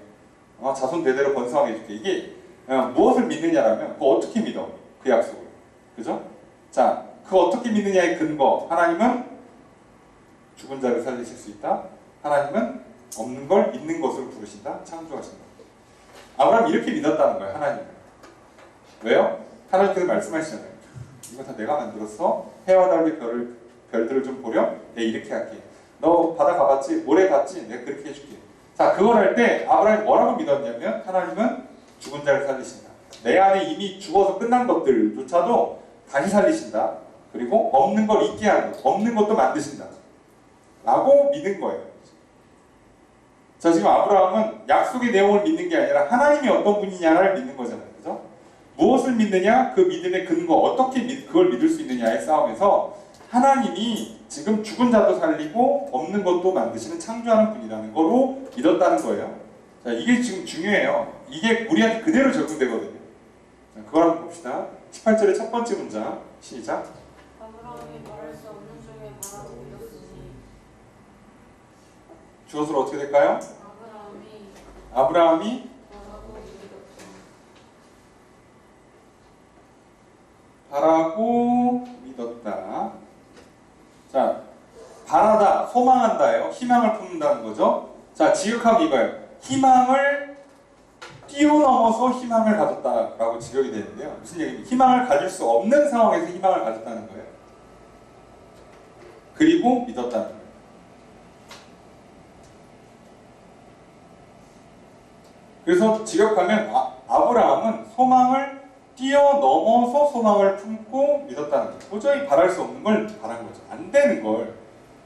자손 대대로 번성하게 해줄게. 이게 무엇을 믿느냐라면 그거 어떻게 믿어? 그 약속을. 그죠? 자, 그 어떻게 믿느냐의 근거. 하나님은 죽은 자를 살리실 수 있다. 하나님은 없는 걸 있는 것으로 부르신다. 창조하신다. 아브라함이 이렇게 믿었다는 거예요. 하나님. 왜요? 하나님께서 말씀하시잖아요. 이거 다 내가 만들었어. 해와 달의 별들을 좀 보렴. 내가 이렇게 할게. 너 바다 가봤지? 모래 봤지? 내가 그렇게 해줄게. 자, 그걸 할 때 아브라함이 뭐라고 믿었냐면 하나님은 죽은 자를 살리신다. 내 안에 이미 죽어서 끝난 것들조차도 다시 살리신다. 그리고 없는 걸 있게 하는 것, 없는 것도 만드신다. 라고 믿은 거예요. 자, 지금 아브라함은 약속의 내용을 믿는 게 아니라 하나님이 어떤 분이냐를 믿는 거잖아요. 그죠? 무엇을 믿느냐? 그 믿음의 근거, 어떻게 그걸 믿을 수 있느냐의 싸움에서 하나님이 지금 죽은 자도 살리고 없는 것도 만드시는 창조하는 분이라는 거로 믿었다는 거예요. 자, 이게 지금 중요해요. 이게 우리한테 그대로 적용되거든요. 자, 그걸 한번 봅시다. 18절의 첫 번째 문장 시작. 아브라함이 말할 수 없는 중에 바라고 믿었으니. 주어서로 어떻게 될까요? 아브라함이 바라고 믿었다. 자, 바라다, 소망한다예요. 희망을 품는다는 거죠. 자, 지극하면 이거예요. 희망을 뛰어넘어서 희망을 가졌다라고 지적이 되는데요. 무슨 얘기입니까? 희망을 가질 수 없는 상황에서 희망을 가졌다는 거예요. 그리고 믿었다는 거예요. 그래서 지적하면 아브라함은 소망을 뛰어넘어서 소망을 품고 믿었다는 거예요. 도저히 바랄 수 없는 걸 바란 거죠. 안 되는 걸.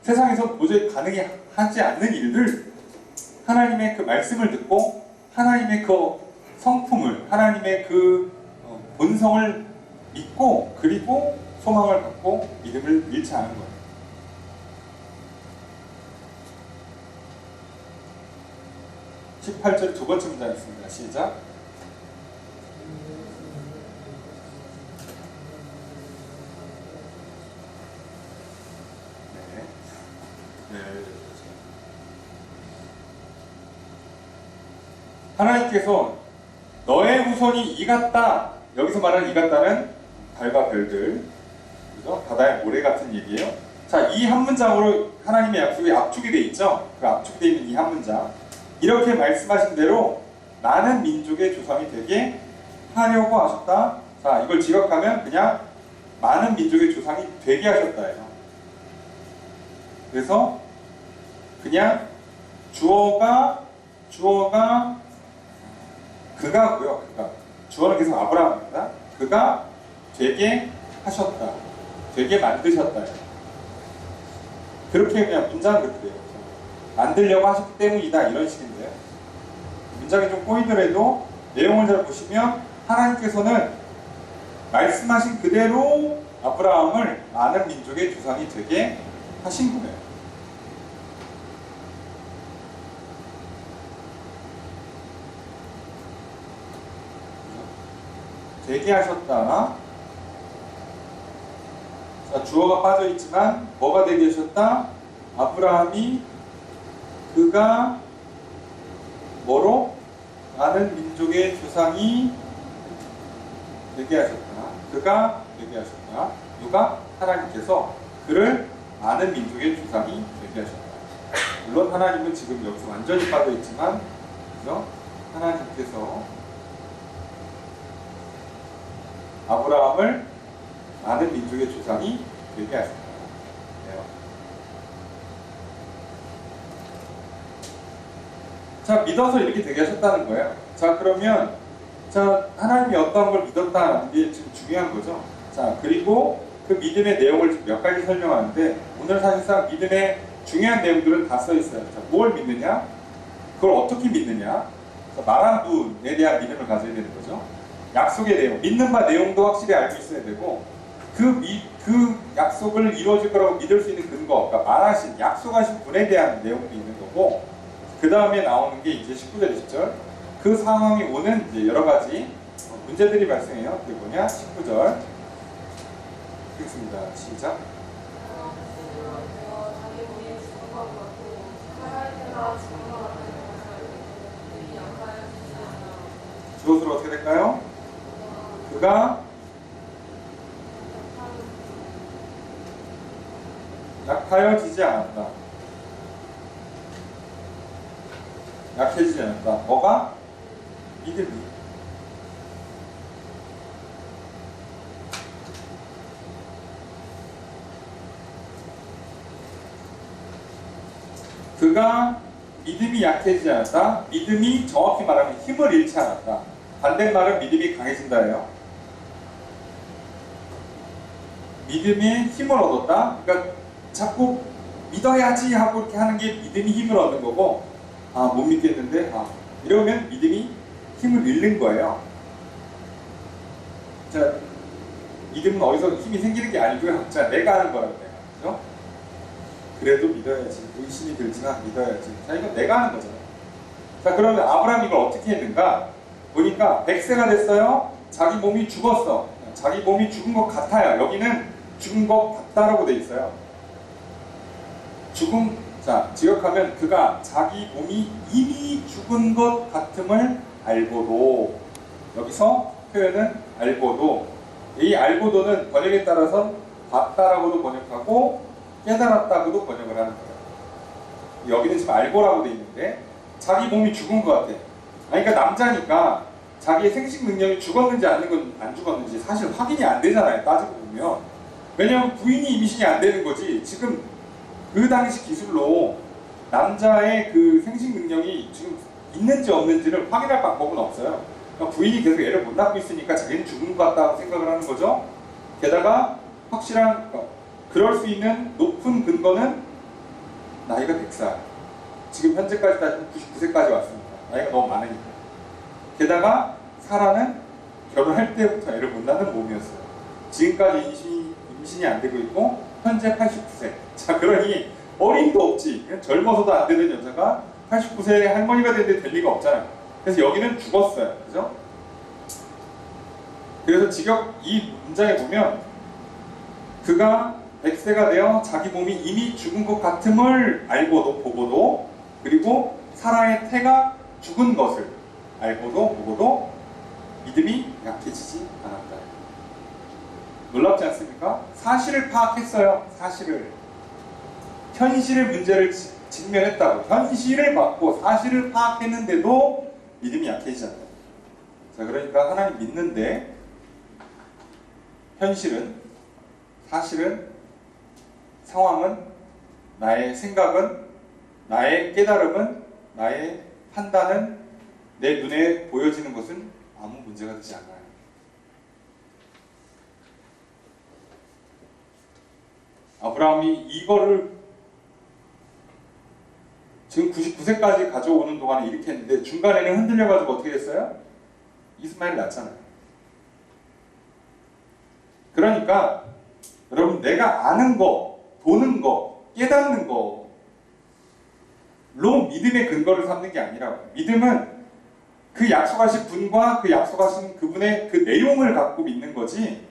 세상에서 도저히 가능하지 않는 일들, 하나님의 그 말씀을 듣고 하나님의 그 성품을, 하나님의 그 본성을 믿고 그리고 소망을 갖고 믿음을 잃지 않은 거예요. 18절 두 번째 문장 있습니다. 시작. 하나님께서 너의 후손이 이 같다. 여기서 말하는 이 같다는 달과 별들, 그죠? 바다의 모래 같은 얘기예요. 자, 이 한 문장으로 하나님의 약속이 압축이 돼 있죠. 그 압축돼 있는 이 한 문장. 이렇게 말씀하신 대로 많은 민족의 조상이 되게 하려고 하셨다. 자, 이걸 지각하면 그냥 많은 민족의 조상이 되게 하셨다예요. 그래서 그냥 주어가 그가고요. 그가. 주어는 계속 아브라함입니다. 그가 되게 하셨다. 되게 만드셨다. 그렇게 그냥 문장은 그렇게 돼요. 만들려고 하셨기 때문이다. 이런 식인데요. 문장이 좀 꼬이더라도 내용을 잘 보시면 하나님께서는 말씀하신 그대로 아브라함을 많은 민족의 조상이 되게 하신 거예요. 되게 하셨다. 자, 주어가 빠져 있지만 뭐가 되게 하셨다? 아브라함이 그가 뭐로? 많은 민족의 조상이 되게 하셨다. 그가 되게 하셨다. 누가? 하나님께서 그를 많은 민족의 조상이 되게 하셨다. 물론 하나님은 지금 여기서 완전히 빠져 있지만, 그죠? 하나님께서 아브라함을 많은 민족의 조상이 되게 하셨다. 자, 믿어서 이렇게 되게 하셨다는 거예요. 자, 그러면 자, 하나님이 어떤 걸 믿었다는 게 지금 중요한 거죠. 자, 그리고 그 믿음의 내용을 몇 가지 설명하는데 오늘 사실상 믿음의 중요한 내용들은 다 써 있어요. 자, 뭘 믿느냐? 그걸 어떻게 믿느냐? 말한 분에 대한 믿음을 가져야 되는 거죠. 약속의 내용, 믿는 바 내용도 확실히 알고 있어야 되고 그 약속을 이루어질 거라고 믿을 수 있는 근거, 그러니까 말하신, 약속하신 분에 대한 내용도 있는 거고 그 다음에 나오는 게 이제 19절, 20절 그 상황이 오는 이제 여러 가지 문제들이 발생해요. 그게 뭐냐? 19절 읽겠습니다. 시작. 주어수로 어떻게 될까요? 그가 약하여지지 않았다. 약해지지 않았다. 뭐가? 믿음이. 그가 믿음이 약해지지 않았다. 믿음이 정확히 말하면 힘을 잃지 않았다. 반대말은 믿음이 강해진다예요. 믿음의 힘을 얻었다. 그러니까 자꾸 믿어야지 하고 이렇게 하는 게 믿음이 힘을 얻는 거고, 아, 못 믿겠는데, 이러면 믿음이 힘을 잃는 거예요. 자, 믿음은 어디서 힘이 생기는 게 아니고요. 자, 내가 하는 거라고 내가. 그죠? 그래도 믿어야지. 의심이 들지만 믿어야지. 자, 이건 내가 하는 거잖아요. 자, 그러면 아브라함이 이걸 어떻게 했는가? 보니까 100세가 됐어요. 자기 몸이 죽었어. 자기 몸이 죽은 것 같아요. 여기는 죽은 것 같다라고 돼 있어요. 자, 지역하면 그가 자기 몸이 이미 죽은 것 같음을 알고도, 여기서 표현은 알고도, 이 알고도는 번역에 따라서 봤다라고도 번역하고 깨달았다고도 번역을 하는 거예요. 여기는 지금 알고라고 돼 있는데 자기 몸이 죽은 것 같아. 그러니까 남자니까 자기의 생식 능력이 죽었는지 안 죽었는지 사실 확인이 안 되잖아요. 따지고 보면. 왜냐면 부인이 임신이 안 되는 거지. 지금 그 당시 기술로 남자의 그 생식 능력이 지금 있는지 없는지를 확인할 방법은 없어요. 그러니까 부인이 계속 애를 못 낳고 있으니까 자기는 죽은 것 같다고 생각을 하는 거죠. 게다가 확실한, 그럴 수 있는 높은 근거는 나이가 100살. 지금 현재까지 따지면 99세까지 왔습니다. 나이가 너무 많으니까. 게다가 사라는 결혼할 때부터 애를 못 낳는 몸이었어요. 지금까지 임신이 안 되고 있고 현재 89세. 자, 그러니 어림도 없지. 젊어서도 안 되는 여자가 89세의 할머니가 되는데 될 리가 없잖아요. 그래서 여기는 죽었어요. 그죠? 그래서 이 문장에 보면 그가 100세가 되어 자기 몸이 이미 죽은 것 같음을 알고도 보고도, 그리고 사라의 태가 죽은 것을, 알고도 보고도 믿음이 약해지지 않았다. 놀랍지 않습니까? 사실을 파악했어요. 사실을. 현실의 문제를 직면했다고. 현실을 받고 사실을 파악했는데도 믿음이 약해지지 않는다. 자, 그러니까 하나님 믿는데 현실은, 사실은, 상황은, 나의 생각은, 나의 깨달음은, 나의 판단은, 내 눈에 보여지는 것은 아무 문제가 되지 않아요. 아브라함이 이거를 지금 99세까지 가져오는 동안에 이렇게 했는데 중간에는 흔들려가지고 어떻게 됐어요? 이스마엘 낳잖아요. 그러니까 여러분, 내가 아는 거, 보는 거, 깨닫는 거로 믿음의 근거를 삼는 게 아니라고. 믿음은 그 약속하신 분과 그 약속하신 그분의 그 내용을 갖고 믿는 거지.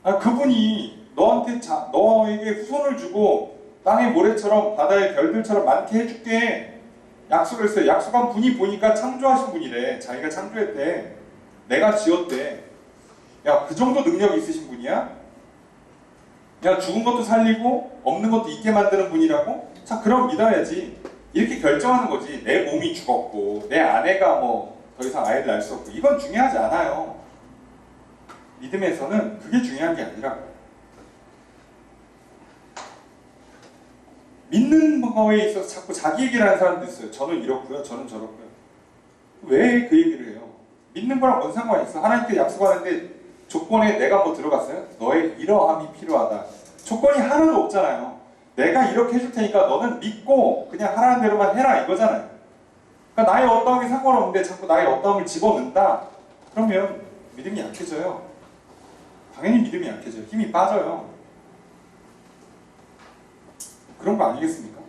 그분이 너에게 후손을 주고 땅의 모래처럼 바다의 별들처럼 많게 해줄게 약속을 했어요. 약속한 분이 보니까 창조하신 분이래. 자기가 창조했대. 내가 지었대. 야, 그 정도 능력이 있으신 분이야? 야, 죽은 것도 살리고 없는 것도 있게 만드는 분이라고? 자, 그럼 믿어야지. 이렇게 결정하는 거지. 내 몸이 죽었고 내 아내가 뭐 더 이상 아이를 낳을 수 없고 이건 중요하지 않아요. 믿음에서는 그게 중요한 게 아니라고. 믿는 거에 있어서 자꾸 자기 얘기를 하는 사람도 있어요. 저는 이렇고요. 저는 저렇고요. 왜 그 얘기를 해요? 믿는 거랑 뭔 상관이 있어? 하나님께 약속하는데 조건에 내가 뭐 들어갔어요? 너의 이러함이 필요하다. 조건이 하나도 없잖아요. 내가 이렇게 해줄 테니까 너는 믿고 그냥 하라는 대로만 해라 이거잖아요. 그러니까 나의 어떠함이 상관없는데 자꾸 나의 어떠함을 집어넣는다? 그러면 믿음이 약해져요. 당연히 믿음이 약해져요. 힘이 빠져요. 그런 거 아니겠습니까?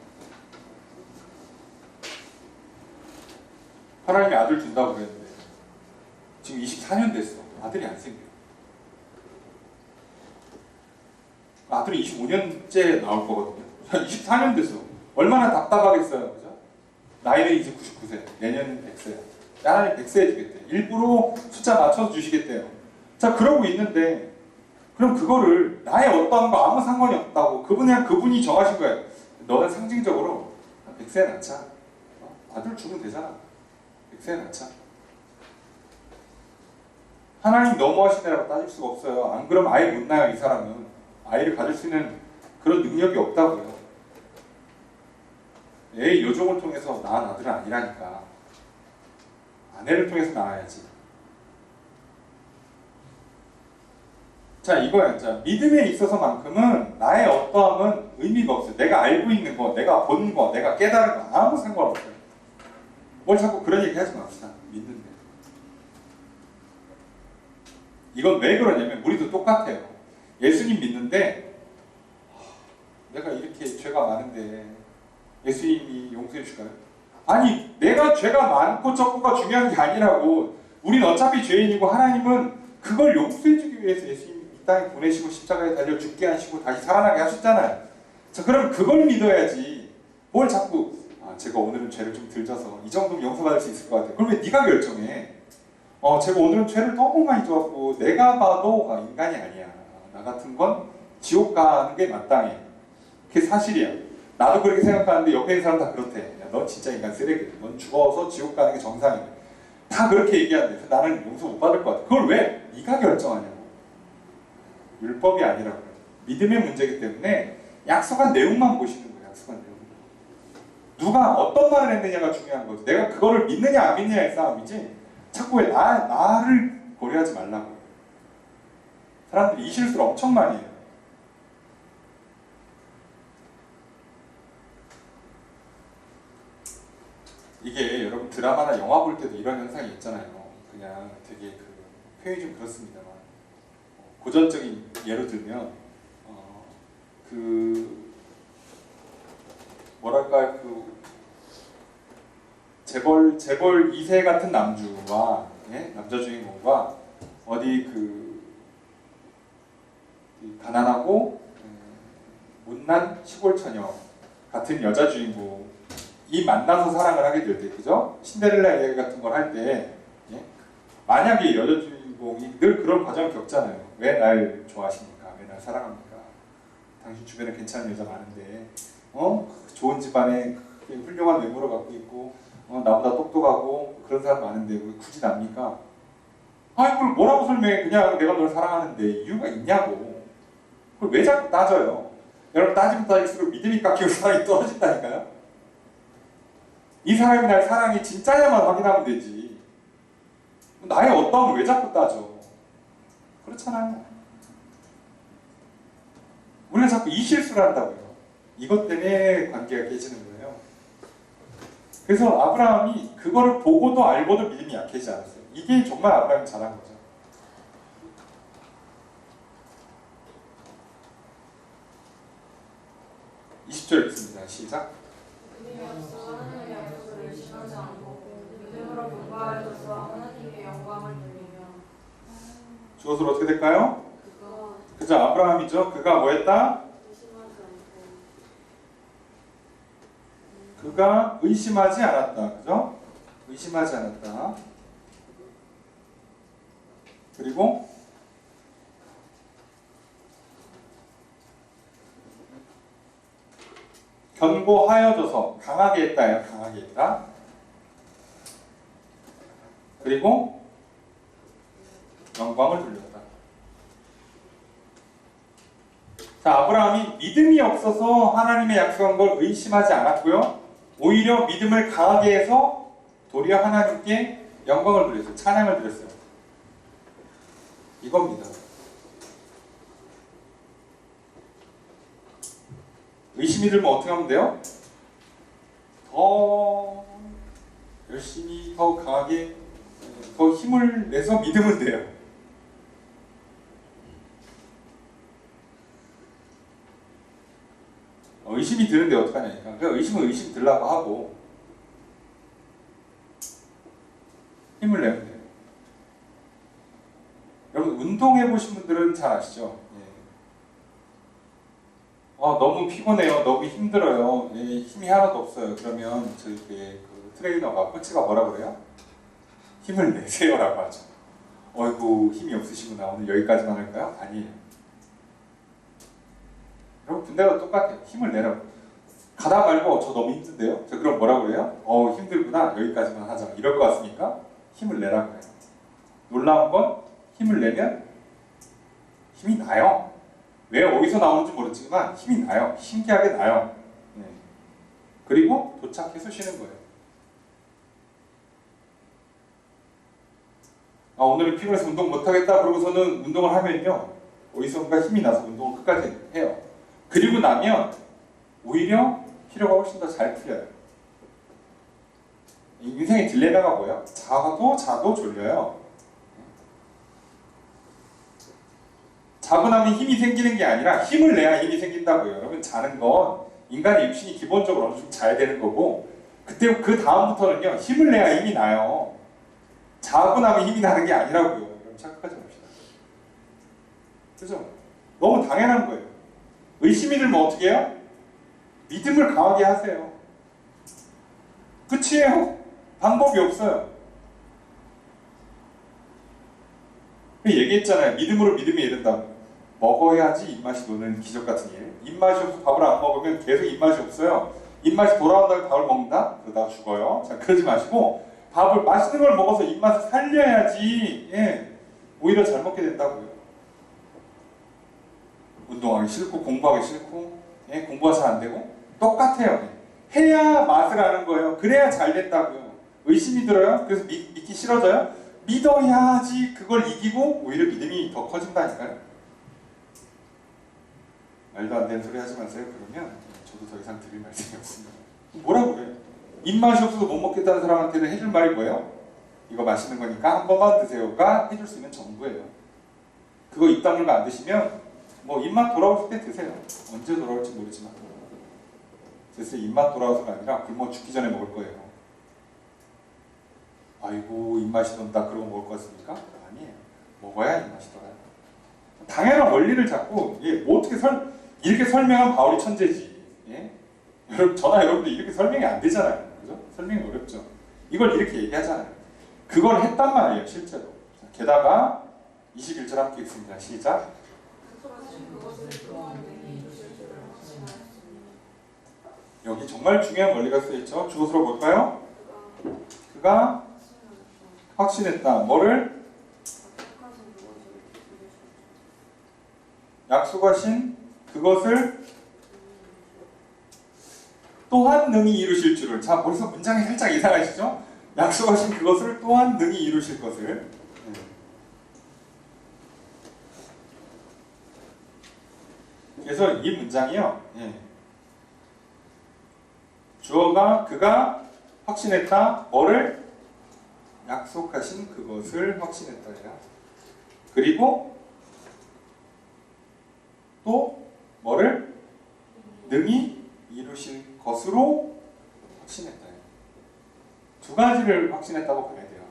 하나님이 아들 준다고 그랬는데 지금 24년 됐어. 아들이 안 생겨요. 아들은 25년째 나올 거거든요. 24년 됐어. 얼마나 답답하겠어요. 그죠? 나이는 이제 99세. 내년은 100세야. 하나님 100세 해주겠대. 일부러 숫자 맞춰서 주시겠대요. 자, 그러고 있는데 그럼 그거를 나의 어떠한 거 아무 상관이 없다고 그분이 정하신 거예요. 너는 상징적으로 100세에 낳자. 아들 주면 되잖아. 100세에 낳자. 하나님 너무하시네라고 따질 수가 없어요. 안 그러면 아예 못 낳아요. 이 사람은. 아이를 가질 수 있는 그런 능력이 없다고요. 애 요종을 통해서 낳은 아들은 아니라니까. 아내를 통해서 낳아야지. 자, 이거야. 자, 믿음에 있어서만큼은 나의 어떠함은 의미가 없어요. 내가 알고 있는 거, 내가 본 거, 내가 깨달은 거 아무 상관없어요. 뭘 자꾸 그런 얘기 하지 맙시다. 믿는데. 이건 왜 그러냐면 우리도 똑같아요. 예수님 믿는데 내가 이렇게 죄가 많은데 예수님이 용서해 줄까요? 아니, 내가 죄가 많고 적고가 중요한 게 아니라고. 우린 어차피 죄인이고 하나님은 그걸 용서해 주기 위해서 예수님이 이 땅에 보내시고 십자가에 달려 죽게 하시고 다시 살아나게 하셨잖아요. 자, 그럼 그걸 믿어야지. 뭘 자꾸 제가 오늘은 죄를 좀 덜 져서 이 정도면 용서받을 수 있을 것 같아요. 그걸 왜 네가 결정해? 제가 오늘은 죄를 너무 많이 져갖고 내가 봐도 인간이 아니야. 나 같은 건 지옥 가는 게 마땅해. 그게 사실이야. 나도 그렇게 생각하는데 옆에 있는 사람 다 그렇대. 야, 넌 진짜 인간 쓰레기야. 넌 죽어서 지옥 가는 게 정상이야. 다 그렇게 얘기하는데 나는 용서 못 받을 것 같아. 그걸 왜 네가 결정하냐고. 율법이 아니라고. 믿음의 문제이기 때문에 약속한 내용만 보시는 거예요. 약속한 내용. 누가 어떤 말을 했느냐가 중요한 거지. 내가 그거를 믿느냐 안 믿느냐의 싸움이지. 자꾸 왜 나를 고려하지 말라고. 사람들이 이 실수를 엄청 많이 해요. 이게 여러분 드라마나 영화 볼 때도 이런 현상이 있잖아요. 그냥 되게 표현이 좀 그렇습니다만 고전적인 예로 들면 뭐랄까 재벌 2세 같은 남주와 남자 주인공과 어디 가난하고 못난 시골 처녀 같은 여자 주인공이 이 만나서 사랑을 하게 될 때, 그죠? 신데렐라 이야기 같은 걸 할 때, 예? 만약에 여자 주인공이 늘 그런 과정을 겪잖아요. 왜 날 좋아하십니까? 왜 날 사랑합니까? 당신 주변에 괜찮은 여자 많은데, 좋은 집안에 훌륭한 외모를 갖고 있고, 나보다 똑똑하고 그런 사람 많은데 왜 굳이 납니까? 아, 이걸 뭐라고 설명해? 그냥 내가 널 사랑하는데 이유가 있냐고. 그걸 왜 자꾸 따져요? 여러분, 따지면 따질수록 믿음이 깎이고 사랑이 떨어진다니까요? 이 사람이 날 사랑이 진짜냐만 확인하면 되지. 나의 어떠함을 왜 자꾸 따져? 그렇잖아요. 우리가 자꾸 이 실수를 한다고요. 이것 때문에 관계가 깨지는 거예요. 그래서 아브라함이 그거를 보고도 알고도 믿음이 약해지지 않았어요. 이게 정말 아브라함이 잘한 거죠. (20절) 읽습니다. 시작. 믿음이 없어 하나님의 약속을 의심하지 않고 믿음으로 분과하여서 하나님께 영광을 돌리며. 주어서 어떻게 될까요? 그거 그죠? 아브라함이죠. 그가 뭐 했다? 의심하지 않고. 그가 의심하지 않았다. 그죠? 의심하지 않았다. 그리고 견고하여져서 강하게 했다예요. 강하게 했다. 그리고 영광을 돌렸다. 자, 아브라함이 믿음이 없어서 하나님의 약속한 걸 의심하지 않았고요. 오히려 믿음을 강하게 해서 도리어 하나님께 영광을 돌렸어요. 찬양을 드렸어요. 이겁니다. 의심이 들면 어떻게 하면 돼요? 더 열심히, 더 강하게, 더 힘을 내서 믿으면 돼요. 의심이 드는데 어떡하냐니까. 그러니까 의심은 의심 들라고 하고 힘을 내면 돼요. 여러분, 운동해보신 분들은 잘 아시죠? 너무 피곤해요. 너무 힘들어요. 힘이 하나도 없어요. 그러면 저희 그 트레이너가, 코치가 뭐라 그래요? 힘을 내세요라고 하죠. 어이구, 힘이 없으시구나. 오늘 여기까지만 할까요? 아니에요. 여러분, 군대가 똑같아요. 힘을 내라고. 가다 말고 저 너무 힘든데요? 저 그럼 뭐라 그래요? 힘들구나. 여기까지만 하자. 이럴 것 같습니까? 힘을 내라고 해요. 놀라운 건 힘을 내면 힘이 나요. 왜 어디서 나오는지 모르지만 힘이 나요. 신기하게 나요. 그리고 도착해서 쉬는 거예요. 오늘은 피곤해서 운동 못하겠다 그러고서는 운동을 하면요, 어디선가 힘이 나서 운동을 끝까지 해요. 그리고 나면 오히려 피로가 훨씬 더 잘 풀려요. 인생의 딜레마가 뭐예요? 자도 졸려요. 자고 나면 힘이 생기는 게 아니라 힘을 내야 힘이 생긴다고요. 여러분, 자는 건 인간의 육신이 기본적으로 어느 정도 자야 되는 거고, 그때 그 다음부터는요, 힘을 내야 힘이 나요. 자고 나면 힘이 나는 게 아니라고요. 여러분, 착각하지 맙시다. 그죠? 너무 당연한 거예요. 의심이 들면 어떻게 해요? 믿음을 강하게 하세요. 끝이에요. 방법이 없어요. 얘기했잖아요. 믿음으로 믿음에 이른다고. 먹어야지 입맛이 도는 기적 같은 일. 입맛이 없어 밥을 안 먹으면 계속 입맛이 없어요. 입맛이 돌아온다고 밥을 먹는다? 그러다가 죽어요. 자, 그러지 마시고 밥을, 맛있는 걸 먹어서 입맛을 살려야지 오히려 잘 먹게 된다고요. 운동하기 싫고 공부하기 싫고 공부가 잘 안 되고 똑같아요. 해야 맛을 아는 거예요. 그래야 잘 된다고요. 의심이 들어요? 그래서 믿기 싫어져요? 믿어야지 그걸 이기고 오히려 믿음이 더 커진다니까요. 말도 안 되는 소리 하지 마세요. 그러면 저도 더 이상 드릴 말씀이 없습니다. 뭐라고 그래요? 입맛이 없어서 못 먹겠다는 사람한테는 해줄 말이 뭐예요? 이거 맛있는 거니까 한 번만 드세요가 해줄 수 있는 정보예요. 그거 입 다물고 안 드시면 뭐 입맛 돌아올 때 드세요. 언제 돌아올지 모르지만. 그래서 입맛 돌아와서가 아니라 굶어 죽기 전에 먹을 거예요. 아이고, 입맛이 돈다 그러고 먹을 것 같습니까? 아니에요. 먹어야 입맛이 돌아요. 당연한 원리를 잡고 뭐 어떻게 이렇게 설명한 바울이 천재지. 저나 여러분들 이렇게 설명이 안 되잖아요. 그죠? 설명이 어렵죠. 이걸 이렇게 얘기하잖아요. 그걸 했단 말이에요, 실제로. 자, 게다가 21절 함께 읽습니다. 시작. 여기 정말 중요한 원리가 쓰여있죠. 주어서로 볼까요? 그가 확신했다. 뭐를? 약속하신 그것을 또한 능히 이루실 줄을. 자, 벌써 문장이 살짝 이상하시죠? 약속하신 그것을 또한 능히 이루실 것을. 그래서 이 문장이요. 주어가 그가 확신했다. 뭐를? 약속하신 그것을 확신했다야. 그리고 또 뭐를? 능히 이루실 것으로 확신했다. 두 가지를 확신했다고 봐야 돼요.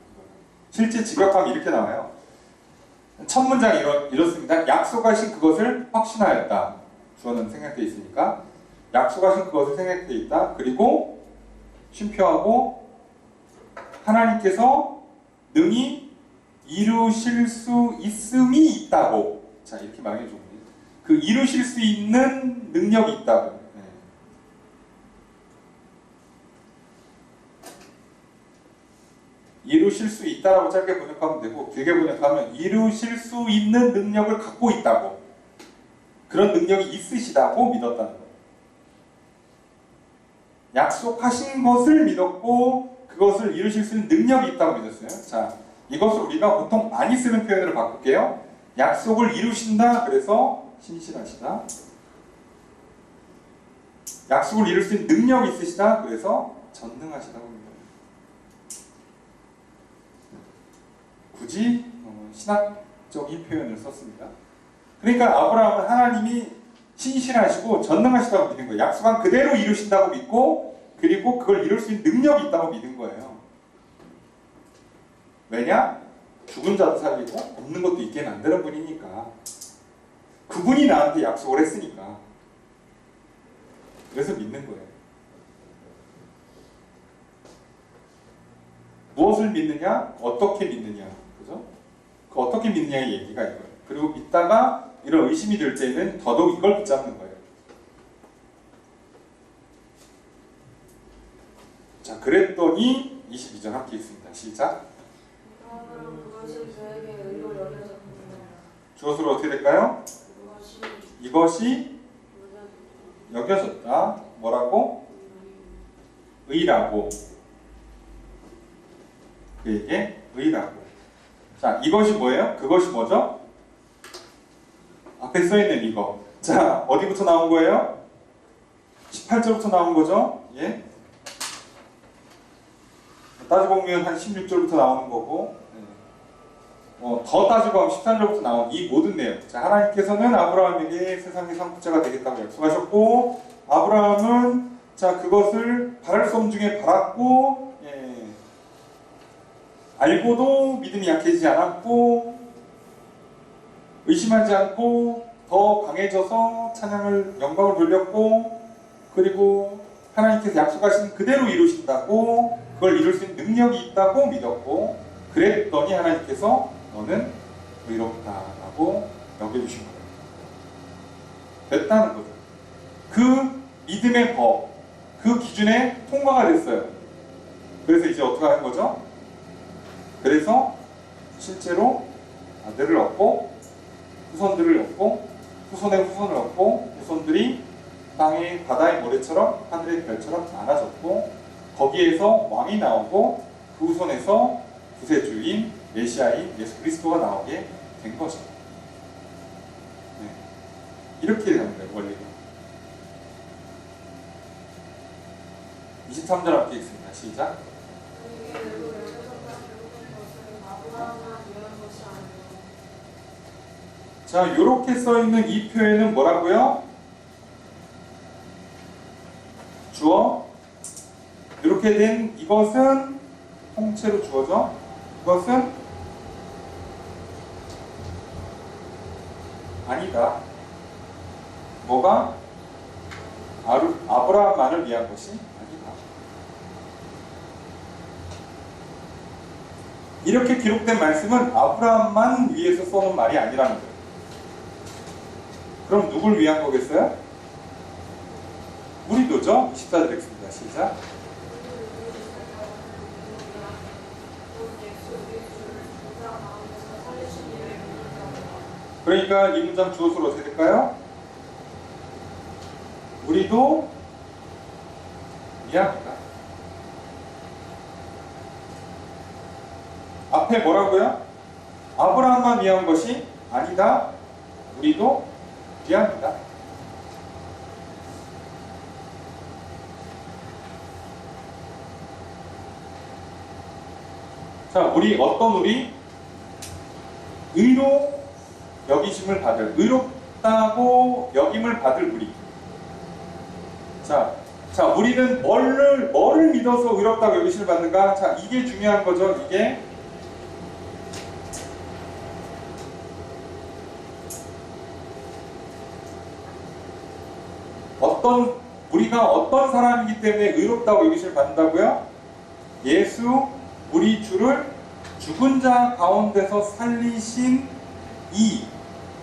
실제 직역하면 이렇게 나와요. 첫 문장이 이렇습니다. 약속하신 그것을 확신하였다. 주어는 생략되어 있으니까 약속하신 그것을 생략되어 있다. 그리고 쉼표하고 하나님께서 능히 이루실 수 있음이 있다고. 자, 이렇게 말해 줍니다. 그 이루실 수 있는 능력이 있다고. 이루실 수 있다라고 짧게 번역하면 되고, 길게 번역하면 이루실 수 있는 능력을 갖고 있다고, 그런 능력이 있으시다고 믿었다는 거예요. 약속하신 것을 믿었고 그것을 이루실 수 있는 능력이 있다고 믿었어요. 자, 이것을 우리가 보통 많이 쓰는 표현으로 바꿀게요. 약속을 이루신다. 그래서 신실하시다. 약속을 이룰 수 있는 능력이 있으시다. 그래서 전능하시다고 합니다. 굳이 신학적인 표현을 썼습니다. 그러니까 아브라함은 하나님이 신실하시고 전능하시다고 믿는 거예요. 약속한 그대로 이루신다고 믿고, 그리고 그걸 이룰 수 있는 능력이 있다고 믿은 거예요. 왜냐? 죽은 자도 살리고 없는 것도 있게 만드는 분이니까. 그분이 나한테 약속을 했으니까. 그래서 믿는 거예요. 무엇을 믿느냐? 어떻게 믿느냐? 그죠? 그 어떻게 믿느냐의 얘기가 이거예요. 그리고 믿다가 이런 의심이 들 때는 더더욱 이걸 붙잡는 거예요. 자, 그랬더니 22절 함께 있습니다. 시작. 주어서로 어떻게 될까요? 이것이 여겨졌다. 뭐라고? 의라고. 그에게 의라고. 자, 이것이 뭐예요? 그것이 뭐죠? 앞에 써있는 이거. 자, 어디부터 나온 거예요? 18절부터 나온 거죠? 예? 따지고 보면 한 16절부터 나오는 거고, 더 따지고 하면 13절부터 나온 이 모든 내용. 자, 하나님께서는 아브라함에게 세상의 상속자가 되겠다고 약속하셨고, 아브라함은 자, 그것을 바랄 수 없는 중에 바랐고, 알고도 믿음이 약해지지 않았고, 의심하지 않고 더 강해져서 찬양을, 영광을 돌렸고, 그리고 하나님께서 약속하신 그대로 이루신다고, 그걸 이룰 수 있는 능력이 있다고 믿었고, 그랬더니 하나님께서 너는 의롭다라고 여겨주신 거예요. 됐다는 거죠. 그 믿음의 법, 그 기준에 통과가 됐어요. 그래서 이제 어떻게 하는 거죠? 그래서 실제로 아들을 얻고 후손들을 얻고 후손의 후손을 얻고 후손들이 땅의 바다의 모래처럼 하늘의 별처럼 많아졌고, 거기에서 왕이 나오고 그 후손에서 구세주인 메시아인 예수 그리스도가 나오게 된 거죠. 네. 이렇게 되는 거예요, 원리가. 23절 앞에 있습니다. 시작. 자, 이렇게 써있는 이 표현은 뭐라고요? 주어. 이렇게 된 이것은 통째로 주어져. 이것은 아니다. 뭐가? 아브라함만을 위한 것이 아니다. 이렇게 기록된 말씀은 아브라함만 위해서 써놓은 말이 아니라는 거예요. 그럼 누굴 위한 거겠어요? 우리도죠? 24절 읽습니다. 시작. 그러니까 이 문장 주어서로 어떻게 될까요? 우리도 미합니다. 앞에 뭐라고요? 아브라함만 미한 것이 아니다. 우리도 미합니다. 자, 어떤 우리? 의로 여기심을 받을, 의롭다고 여김을 받을 우리. 자, 우리는 뭐를 믿어서 의롭다고 여기심을 받는가? 자, 이게 중요한 거죠. 이게 우리가 어떤 사람이기 때문에 의롭다고 여기심을 받는다고요? 예수 우리 주를 죽은 자 가운데서 살리신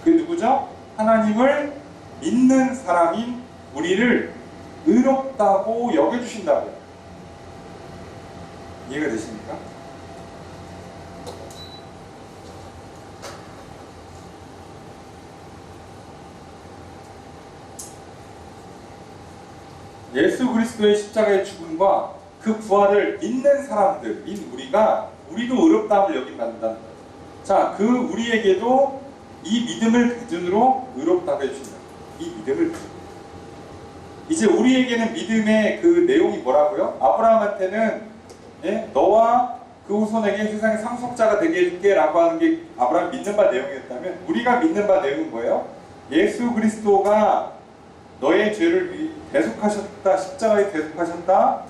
그 누구죠? 하나님을 믿는 사람인 우리를 의롭다고 여겨주신다고요. 이해가 되십니까? 예수 그리스도의 십자가의 죽음과 그 부활을 믿는 사람들인 우리도 의롭다함을 여김받는다는 거예요. 자, 그 우리에게도 이 믿음을 기준으로 의롭다고 해주신다. 이 믿음을 기준으로. 이제 우리에게는 믿음의 그 내용이 뭐라고요? 아브라함한테는 너와 그 후손에게 세상의 상속자가 되게 해줄게 라고 하는 게 아브라함 믿는 바 내용이었다면, 우리가 믿는 바 내용은 뭐예요? 예수 그리스도가 너의 죄를 대속하셨다, 십자가에 대속하셨다,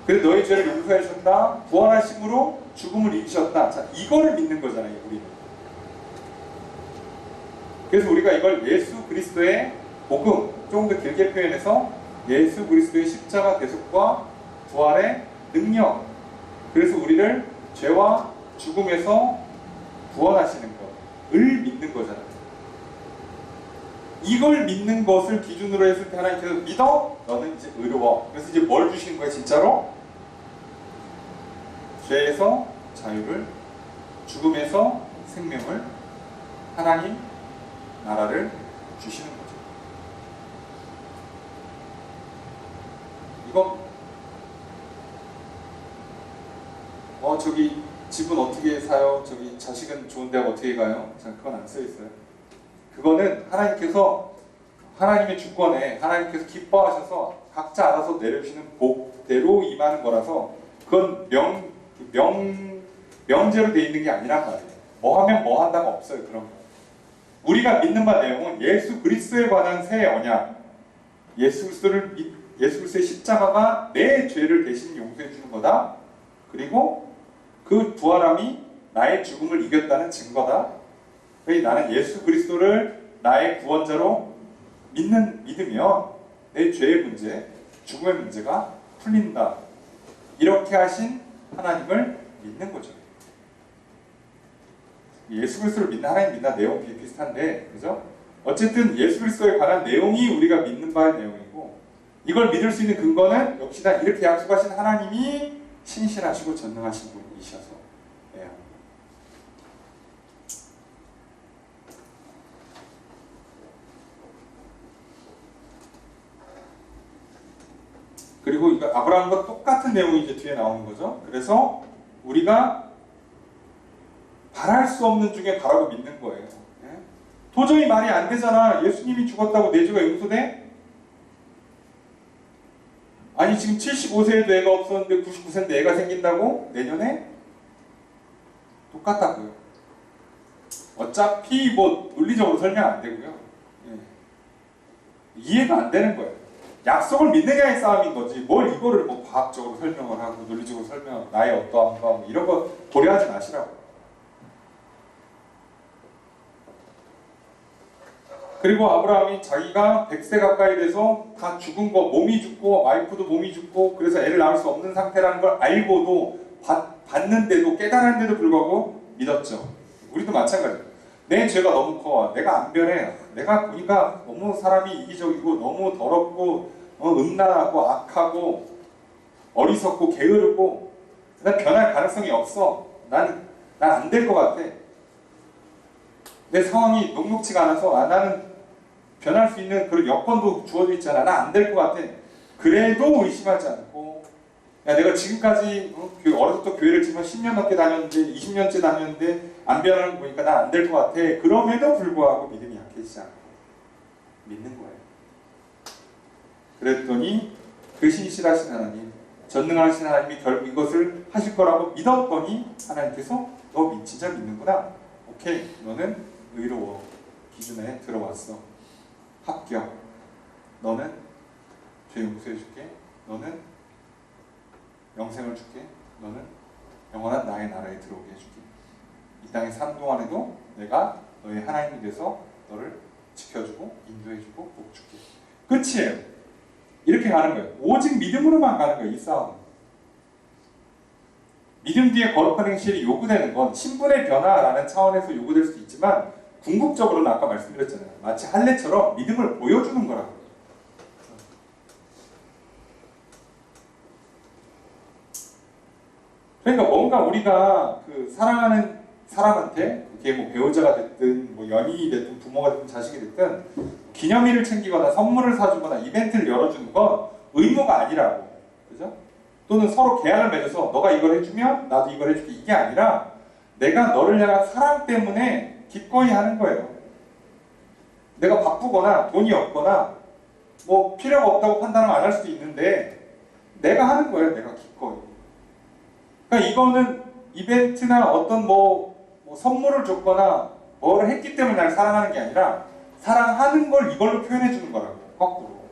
그래서 너의 죄를 용서해 주셨다, 부활하심으로 죽음을 이기셨다. 자, 이거를 믿는 거잖아요, 우리는. 그래서 우리가 이걸 예수 그리스도의 복음, 조금 더 길게 표현해서 예수 그리스도의 십자가 대속과 부활의 능력, 그래서 우리를 죄와 죽음에서 구원하시는 것을 믿는 거잖아요. 이걸 믿는 것을 기준으로 했을 때 하나님께서 믿어? 너는 이제 의로워. 그래서 이제 뭘 주시는 거예요, 진짜로? 죄에서 자유를, 죽음에서 생명을, 하나님 나라를 주시는 거죠. 이건 저기 집은 어떻게 사요? 저기 자식은 좋은 대학 어떻게 가요? 자, 그건 안 써 있어요. 그거는 하나님의 주권에 하나님께서 기뻐하셔서 각자 알아서 내려주시는 복대로 임하는 거라서, 그건 명제로 돼 있는 게 아니란 말이에요. 뭐 하면 뭐 한다가 없어요. 그런 거. 우리가 믿는 바 내용은 예수 그리스도에 관한 새 언약, 예수 그리스도의 십자가가 내 죄를 대신 용서해 주는 거다. 그리고 그 부활함이 나의 죽음을 이겼다는 증거다. 그래서 나는 예수 그리스도를 나의 구원자로 믿으면 내 죄의 문제, 죽음의 문제가 풀린다. 이렇게 하신 하나님을 믿는 거죠. 예수 그리스도를 믿는 하나님 믿는 내용이 비슷한데, 그죠? 어쨌든 예수 그리스도에 관한 내용이 우리가 믿는 바의 내용이고, 이걸 믿을 수 있는 근거는 역시나 이렇게 약속하신 하나님이 신실하시고 전능하신 분이셔서 해야 합니다. 그리고 이거 아브라함과 똑같은 내용이 이제 뒤에 나오는 거죠. 그래서 우리가 바랄 수 없는 중에 바라고 믿는 거예요. 도저히 말이 안 되잖아. 예수님이 죽었다고 내 죄가 용서돼? 아니 지금 75세에도 애가 없었는데 99세인데 애가 생긴다고? 내년에? 똑같다고요. 어차피 뭐 논리적으로 설명 안 되고요. 이해가 안 되는 거예요. 약속을 믿느냐의 싸움인 거지, 뭘 이거를 뭐 과학적으로 설명을 하고 논리적으로 설명, 나의 어떠함과 뭐 이런 거 고려하지 마시라고. 그리고 아브라함이 자기가 100세 가까이 돼서 다 죽은 거, 몸이 죽고 와이프도 몸이 죽고 그래서 애를 낳을 수 없는 상태라는 걸 알고도 봤는데도 깨달았는데도 불구하고 믿었죠. 우리도 마찬가지예요. 내 죄가 너무 커. 내가 안 변해. 내가 보니까 너무 사람이 이기적이고 너무 더럽고 음란하고 악하고 어리석고 게으르고 난 변할 가능성이 없어. 난 안 될 것 같아. 내 상황이 녹록지가 않아서 나는 변할 수 있는 그런 여건도 주어져 있잖아. 나 안 될 것 같아. 그래도 의심하지 않고 야 내가 지금까지 어렸을 때 교회를 지금 10년 넘게 다녔는데 20년째 다녔는데 안 변하는 거 보니까 나 안 될 것 같아. 그럼에도 불구하고 믿음이 약해지지 않고 믿는 거예요. 그랬더니 그 신실하신 하나님, 전능하신 하나님이 결국 이것을 하실 거라고 믿었더니 하나님께서 너 진짜 믿는구나. 오케이, 너는 의로워. 기준에 들어왔어. 합격. 너는 죄 용서해줄게. 너는 영생을 줄게. 너는 영원한 나의 나라에 들어오게 해줄게. 이 땅에 사는 동안에도 내가 너의 하나님이 돼서 너를 지켜주고 인도해주고 복줄게. 끝이에요. 이렇게 가는 거예요. 오직 믿음으로만 가는 거예요. 이 싸움. 믿음 뒤에 거룩한 행실이 요구되는 건 신분의 변화라는 차원에서 요구될 수도 있지만 궁극적으로는 아까 말씀드렸잖아요. 마치 할례처럼 믿음을 보여주는 거라고. 그러니까 뭔가 우리가 그 사랑하는 사람한테 그게 뭐 배우자가 됐든 뭐 연인이 됐든 부모가 됐든 자식이 됐든 기념일을 챙기거나 선물을 사주거나 이벤트를 열어주는 건 의무가 아니라고. 그죠? 또는 서로 계약을 맺어서 너가 이걸 해주면 나도 이걸 해줄게. 이게 아니라 내가 너를 향한 사랑 때문에 기꺼이 하는 거예요. 내가 바쁘거나 돈이 없거나 뭐 필요가 없다고 판단을 안 할 수도 있는데 내가 하는 거예요. 내가 기꺼이. 그러니까 이거는 이벤트나 어떤 뭐 선물을 줬거나 뭐를 했기 때문에 날 사랑하는 게 아니라 사랑하는 걸 이걸로 표현해 주는 거라고. 거꾸로.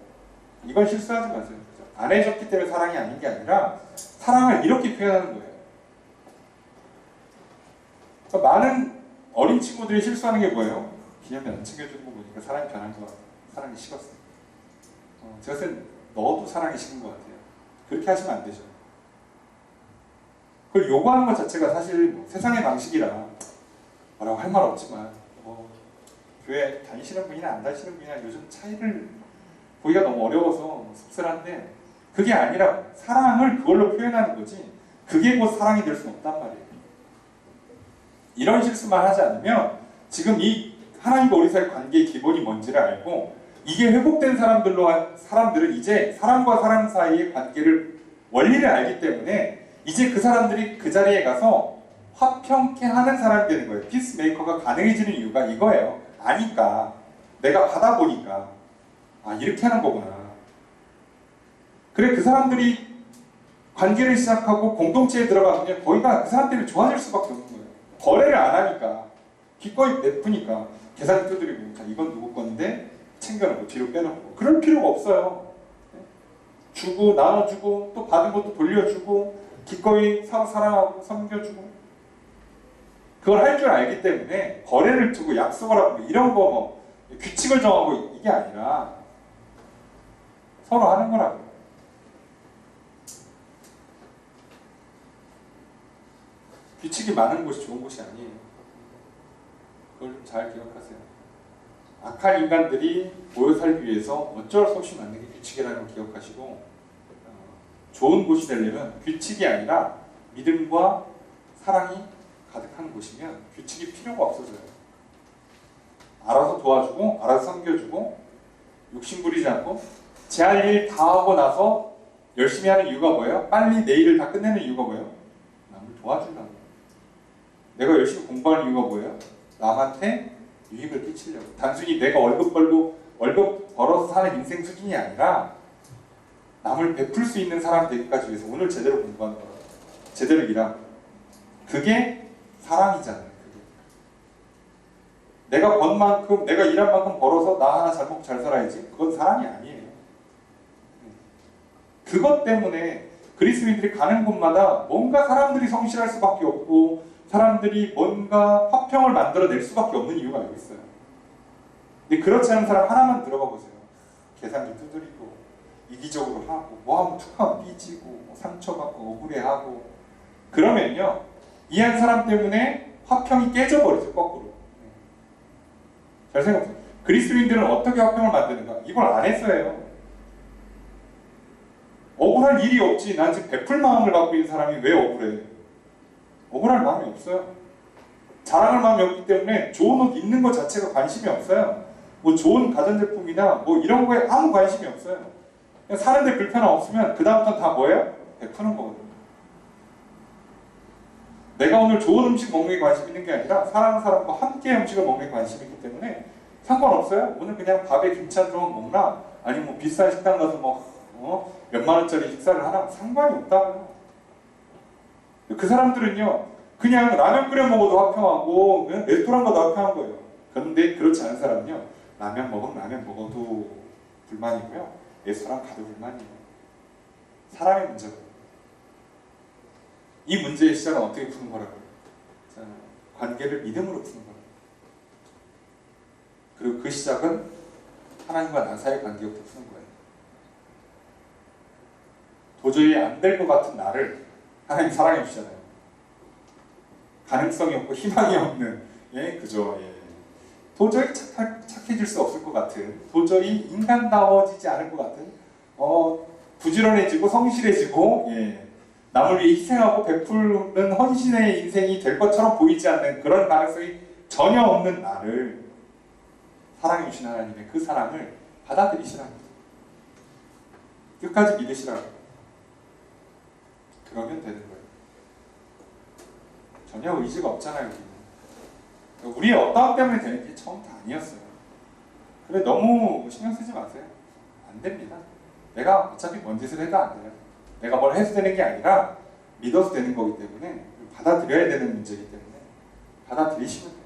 이건 실수하지 마세요. 안 해줬기 때문에 사랑이 아닌 게 아니라 사랑을 이렇게 표현하는 거예요. 그러니까 많은 어린 친구들이 실수하는 게 뭐예요? 기념일 안 챙겨주는 거 보니까 사랑이 변한 것 같아요. 사랑이 식었어. 제가 봤을 땐 너도 사랑이 식은 것 같아요. 그렇게 하시면 안 되죠. 그걸 요구하는 것 자체가 사실 뭐 세상의 방식이라 뭐라고 할 말 없지만 교회 다니시는 분이나 안 다니시는 분이나 요즘 차이를 보기가 너무 어려워서 씁쓸한데 그게 아니라 사랑을 그걸로 표현하는 거지 그게 곧 사랑이 될 수는 없단 말이에요. 이런 실수만 하지 않으면 지금 이 하나님과 우리 사이의 관계의 기본이 뭔지를 알고 이게 회복된 사람들은 이제 사람과 사람 사이의 관계를 원리를 알기 때문에 이제 그 사람들이 그 자리에 가서 화평케 하는 사람이 되는 거예요. 피스메이커가 가능해지는 이유가 이거예요. 아니까 내가 받아보니까 이렇게 하는 거구나. 그래 그 사람들이 관계를 시작하고 공동체에 들어가면 거기가 그 사람 때문에 좋아질 수밖에 없는 거예요. 거래를 안 하니까 기꺼이 베푸니까 계산 두드리고 자 이건 누구 건데 챙겨놓고 뒤로 빼놓고 그럴 필요가 없어요. 주고 나눠주고 또 받은 것도 돌려주고 기꺼이 서로 사랑하고 섬겨주고 그걸 할 줄 알기 때문에 거래를 두고 약속을 하고 이런 거 규칙을 정하고 이게 아니라 서로 하는 거라고. 규칙이 많은 곳이 좋은 곳이 아니에요. 그걸 좀 잘 기억하세요. 악한 인간들이 모여 살기 위해서 어쩔 수 없이 만든 게 규칙이라는 걸 기억하시고 좋은 곳이 되려면 규칙이 아니라 믿음과 사랑이 가득한 곳이면 규칙이 필요가 없어져요. 알아서 도와주고 알아서 섬겨주고 욕심 부리지 않고 제 할 일 다 하고 나서 열심히 하는 이유가 뭐예요? 빨리 내 일을 다 끝내는 이유가 뭐예요? 남을 도와준다고. 내가 열심히 공부하는 이유가 뭐예요? 남한테 유익을 끼치려고. 단순히 내가 월급 벌어서 사는 인생 수준이 아니라 남을 베풀 수 있는 사람이 되기까지 위해서 오늘 제대로 공부하는 거예요. 제대로 일하고. 그게 사랑이잖아요. 그게. 내가 번 만큼, 내가 일한 만큼 벌어서 나 하나 잘 먹고 잘 살아야지. 그건 사랑이 아니에요. 그것 때문에 그리스도인들이 가는 곳마다 뭔가 사람들이 성실할 수밖에 없고 사람들이 뭔가 화평을 만들어낼 수밖에 없는 이유가 여기 있어요. 근데 그렇지 않은 사람 하나만 들어가 보세요. 계산기 두드리고 이기적으로 하고 뭐하면 툭하면 삐지고 뭐 상처받고 억울해하고 그러면요 이 한 사람 때문에 화평이 깨져버리죠. 거꾸로. 잘 생각해보세요. 그리스도인들은 어떻게 화평을 만드는가? 이걸 안 했어요. 억울할 일이 없지. 난 지금 베풀 마음을 갖고 있는 사람이 왜 억울해? 억울할 마음이 없어요. 자랑할 마음이 없기 때문에 좋은 옷 입는 것 자체가 관심이 없어요. 뭐 좋은 가전제품이나 뭐 이런 거에 아무 관심이 없어요. 그냥 사는데 불편함 없으면 그 다음부터는 다 뭐예요? 베푸는 거거든요. 내가 오늘 좋은 음식 먹는 게 관심 있는 게 아니라 사랑하는 사람과 함께 음식을 먹는 게 관심이 있기 때문에 상관없어요. 오늘 그냥 밥에 김치 한 조각 먹나? 아니면 뭐 비싼 식당 가서 뭐 몇만 원짜리 식사를 하나? 상관이 없다고요. 그 사람들은요 그냥 라면 끓여 먹어도 화평하고 레스토랑 가도 화평한 거예요. 그런데 그렇지 않은 사람은요 라면 먹어도 불만이고요 레스토랑 가도 불만이에요. 사람의 문제거든요. 이 문제의 시작은 어떻게 푸는 거라고요? 자, 관계를 믿음으로 푸는 거예요. 그리고 그 시작은 하나님과 나 사이의 관계부터 푸는 거예요. 도저히 안 될 것 같은 나를 하나님 사랑해 주시잖아요. 가능성이 없고 희망이 없는 그죠? 도저히 착해질 수 없을 것 같은, 도저히 인간다워지지 않을 것 같은, 부지런해지고 성실해지고 남을 위해 희생하고 베푸는 헌신의 인생이 될 것처럼 보이지 않는 그런 가능성이 전혀 없는 나를 사랑해 주신 하나님의 그 사랑을 받아들이시라고, 끝까지 믿으시라고. 그러면 되는 거예요. 전혀 의지가 없잖아요. 우리는. 우리의 어떠함 때문에 되는 게 처음부터 아니었어요. 그래 너무 신경 쓰지 마세요. 안 됩니다. 내가 어차피 뭔 짓을 해도 안 돼요. 내가 뭘 해서 되는 게 아니라 믿어서 되는 거기 때문에 받아들여야 되는 문제이기 때문에 받아들이시면 돼요.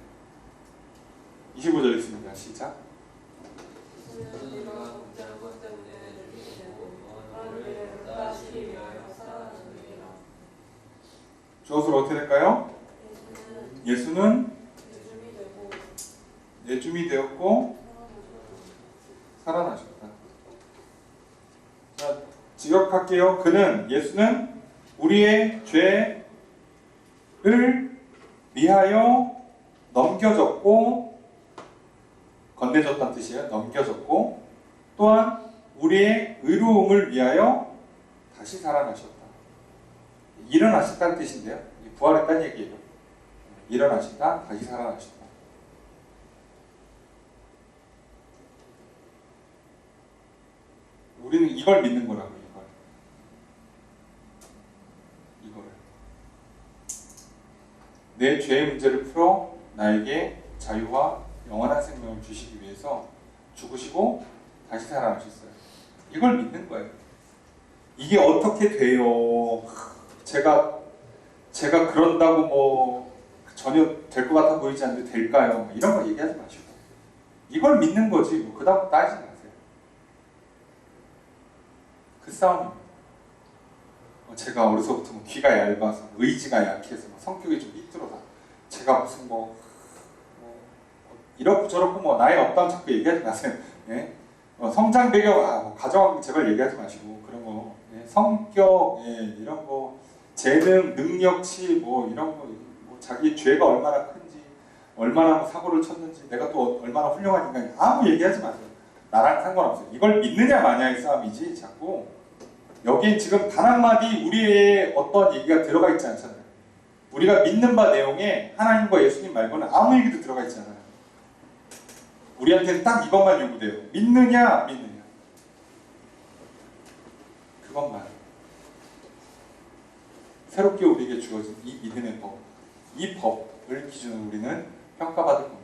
25절 읽습니다. 시작. 주어서 어떻게 될까요? 예수는 내줌이 되었고 살아나셨다. 자, 지역할게요. 예수는 우리의 죄를 위하여 넘겨졌고, 건네졌다는 뜻이에요. 넘겨졌고, 또한 우리의 의로움을 위하여 다시 살아나셨다. 일어나셨다는 뜻인데요. 부활했다는 얘기예요. 일어나셨다, 다시 살아나셨다. 우리는 이걸 믿는 거라고요. 이거를. 내 죄의 문제를 풀어 나에게 자유와 영원한 생명을 주시기 위해서 죽으시고 다시 살아나셨어요. 이걸 믿는 거예요. 이게 어떻게 돼요? 제가 그런다고 뭐 전혀 될 것 같아 보이지 않는데 될까요? 이런 거 얘기하지 마시고 이걸 믿는 거지 뭐 그다음 따지지 마세요. 그 싸움입니다. 제가 어려서부터 뭐 귀가 얇아서 의지가 약해서 성격이 좀 삐뚤어서 제가 무슨 이렇고 저렇고 뭐 나이 없다면 자꾸 얘기하지 마세요. 성장 배경 뭐 가정 제발 얘기하지 마시고 그런 거 성격 이런 거 재능 능력치 뭐 이런 거 뭐 자기 죄가 얼마나 큰지 얼마나 사고를 쳤는지 내가 또 얼마나 훌륭한 인간인지 아무 얘기하지 마세요. 나랑 상관없어요. 이걸 믿느냐 마냐의 싸움이지 자꾸 여기 지금 단 한마디 우리의 어떤 얘기가 들어가 있지 않잖아요. 우리가 믿는 바 내용에 하나님과 예수님 말고는 아무 얘기도 들어가 있지 않아요. 우리한테는 딱 이것만 요구돼요. 믿느냐 안 믿느냐. 그것만. 새롭게 우리에게 주어진 이 믿음의 법. 이 법을 기준으로 우리는 평가받을 겁니다.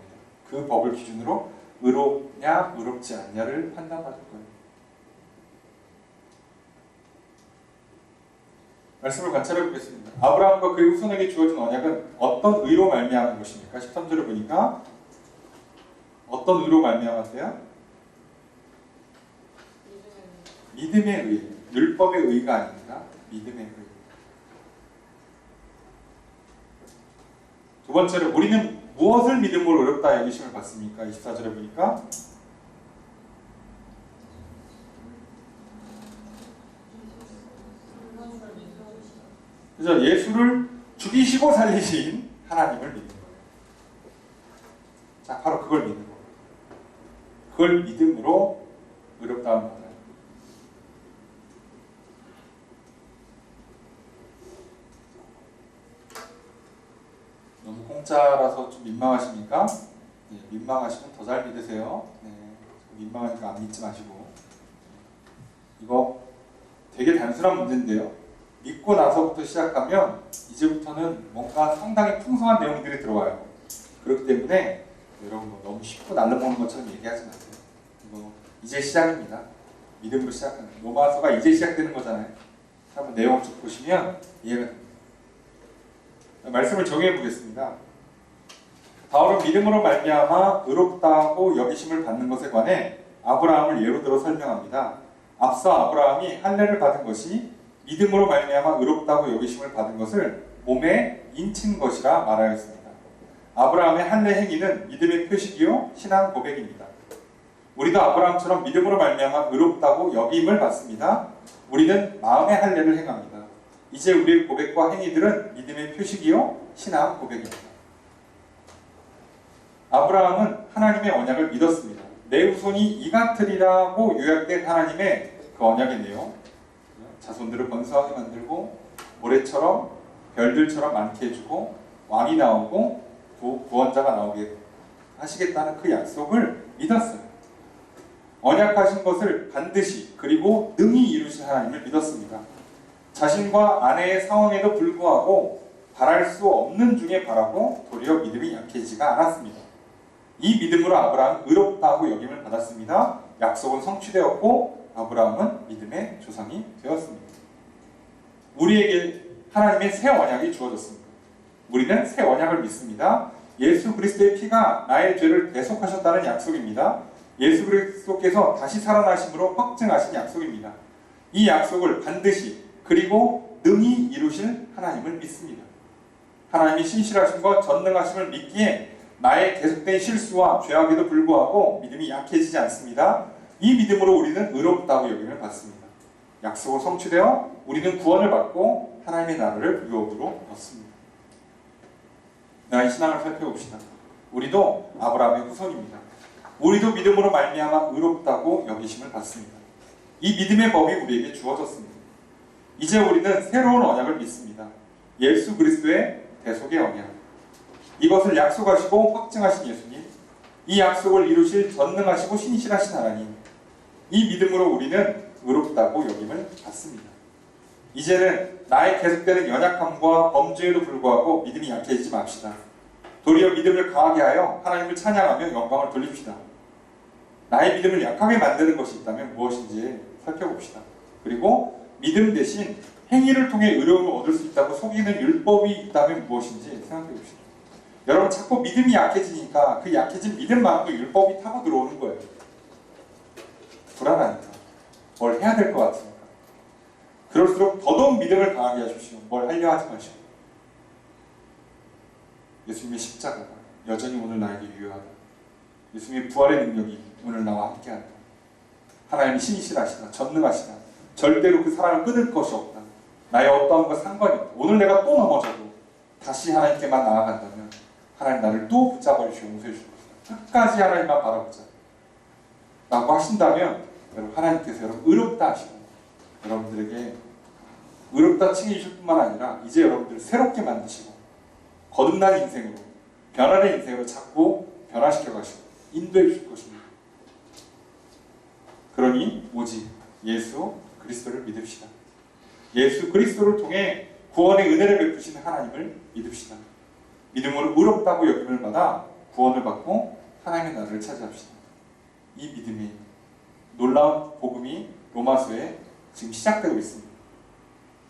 그 법을 기준으로 의롭냐 의롭지 않냐를 판단받을 거예요. 말씀을 관찰해 보겠습니다. 아브라함과 그의 후손에게 주어진 언약은 어떤 의로 말미암은 것입니까? 13절을 보니까 어떤 의로 말미암았어요? 믿음의 의. 율법의 의가 아닙니다. 믿음의 의. 두 번째로 우리는 무엇을 믿음으로 의롭다 여기심을 받습니까? 24절에 보니까 그래서 예수를 죽이시고 살리신 하나님을 믿는 거예요. 자, 바로 그걸 믿는 거예요. 그걸 믿음으로 의롭다함을 받아요. 너무 공짜라서 좀 민망하십니까? 네, 민망하시면 더 잘 믿으세요. 네, 민망하니까 안 믿지 마시고. 이거 되게 단순한 문제인데요. 믿고 나서부터 시작하면 이제부터는 뭔가 상당히 풍성한 내용들이 들어와요. 그렇기 때문에 여러분 뭐 너무 쉽고 날려먹는 것처럼 얘기하지 마세요. 이거 이제 시작입니다. 믿음으로 시작하는 로마서가 이제 시작되는 거잖아요. 한번 내용을 쭉 보시면 이해가 됩니다. 말씀을 정리해 보겠습니다. 바울은 믿음으로 말미암아 의롭다고 여기심을 받는 것에 관해 아브라함을 예로 들어 설명합니다. 앞서 아브라함이 할례를 받은 것이 믿음으로 말미암아 의롭다고 여기심을 받은 것을 몸에 인친 것이라 말하였습니다. 아브라함의 할례 행위는 믿음의 표식이요 신앙 고백입니다. 우리도 아브라함처럼 믿음으로 말미암아 의롭다고 여김을 받습니다. 우리는 마음의 할례를 행합니다. 이제 우리의 고백과 행위들은 믿음의 표식이요 신앙 고백입니다. 아브라함은 하나님의 언약을 믿었습니다. 내 후손이 이 같으리라고 요약된 하나님의 그 언약의 내용, 자손들을 번성하게 만들고 모래처럼 별들처럼 많게 해주고 왕이 나오고 구원자가 나오게 하시겠다는 그 약속을 믿었어요. 언약하신 것을 반드시 그리고 능히 이루신 하나님을 믿었습니다. 자신과 아내의 상황에도 불구하고 바랄 수 없는 중에 바라고 도리어 믿음이 약해지지가 않았습니다. 이 믿음으로 아브라함은 의롭다고 여김을 받았습니다. 약속은 성취되었고 아브라함은 믿음의 조상이 되었습니다. 우리에게 하나님의 새 언약이 주어졌습니다. 우리는 새 언약을 믿습니다. 예수 그리스도의 피가 나의 죄를 대속하셨다는 약속입니다. 예수 그리스도께서 다시 살아나심으로 확증하신 약속입니다. 이 약속을 반드시 그리고 능히 이루실 하나님을 믿습니다. 하나님이 신실하심과 전능하심을 믿기에 나의 계속된 실수와 죄악에도 불구하고 믿음이 약해지지 않습니다. 이 믿음으로 우리는 의롭다고 여김을 받습니다. 약속은 성취되어 우리는 구원을 받고 하나님의 나라를 유업으로 얻습니다. 나의 신앙을 살펴봅시다. 우리도 아브라함의 후손입니다. 우리도 믿음으로 말미암아 의롭다고 여기심을 받습니다. 이 믿음의 법이 우리에게 주어졌습니다. 이제 우리는 새로운 언약을 믿습니다. 예수 그리스도의 대속의 언약. 이것을 약속하시고 확증하신 예수님, 이 약속을 이루실 전능하시고 신실하신 하나님, 이 믿음으로 우리는 의롭다고 여김을 받습니다. 이제는 나의 계속되는 연약함과 범죄에도 불구하고 믿음이 약해지지 맙시다. 도리어 믿음을 강하게 하여 하나님을 찬양하며 영광을 돌립시다. 나의 믿음을 약하게 만드는 것이 있다면 무엇인지 살펴봅시다. 그리고 믿음 대신 행위를 통해 의로움을 얻을 수 있다고 속이는 율법이 있다면 무엇인지 생각해봅시다. 여러분 자꾸 믿음이 약해지니까 그 약해진 믿음만큼 율법이 타고 들어오는 거예요. 불안하니까. 뭘 해야 될 것 같으니까. 그럴수록 더더욱 믿음을 강하게 하십시오. 뭘 하려 하지 마시고. 예수님의 십자가가 여전히 오늘 나에게 유효하다. 예수님의 부활의 능력이 오늘 나와 함께한다. 하나님이 신실하시다. 전능하시다. 절대로 그 사랑을 끊을 것이 없다. 나의 어떠한 것 상관이 없다. 오늘 내가 또 넘어져도 다시 하나님께만 나아간다면 하나님 나를 또 붙잡아 주시고 용서해 주실 것이다. 끝까지 하나님만 바라보자 라고 하신다면 여러분 하나님께서 여러분 의롭다 하시고 여러분들에게 의롭다 칭해주실 뿐만 아니라 이제 여러분들을 새롭게 만드시고 거듭난 인생으로 변화된 인생으로 자꾸 변화시켜 가시고 인도해 주실 것입니다. 그러니 오직 예수 그리스도를 믿읍시다. 예수 그리스도를 통해 구원의 은혜를 베푸시는 하나님을 믿읍시다. 믿음으로 의롭다고 여김을 받아 구원을 받고 하나님의 나라를 차지합시다. 이 믿음이 놀라운 복음이 로마서에 지금 시작되고 있습니다.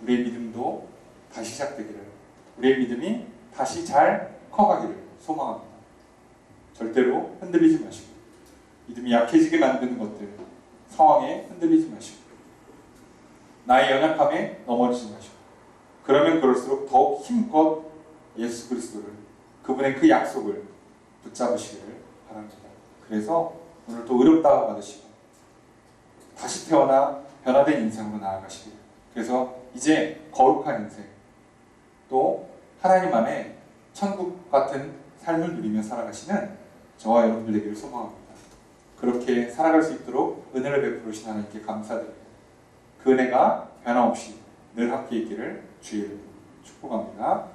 우리의 믿음도 다시 시작되기를, 우리의 믿음이 다시 잘 커가기를 소망합니다. 절대로 흔들리지 마시고 믿음이 약해지게 만드는 것들 상황에 흔들리지 마시고 나의 연약함에 넘어지지 마시고 그러면 그럴수록 더욱 힘껏 예수 그리스도를 그분의 그 약속을 붙잡으시기를 바랍니다. 그래서 오늘 또 의롭다고 받으시고 다시 태어나 변화된 인생으로 나아가시기를, 그래서 이제 거룩한 인생, 또 하나님 안에 천국 같은 삶을 누리며 살아가시는 저와 여러분들 되기를 소망합니다. 그렇게 살아갈 수 있도록 은혜를 베풀으신 하나님께 감사드립니다. 그 은혜가 변함없이 늘 함께 있기를 주의 이름으로 축복합니다.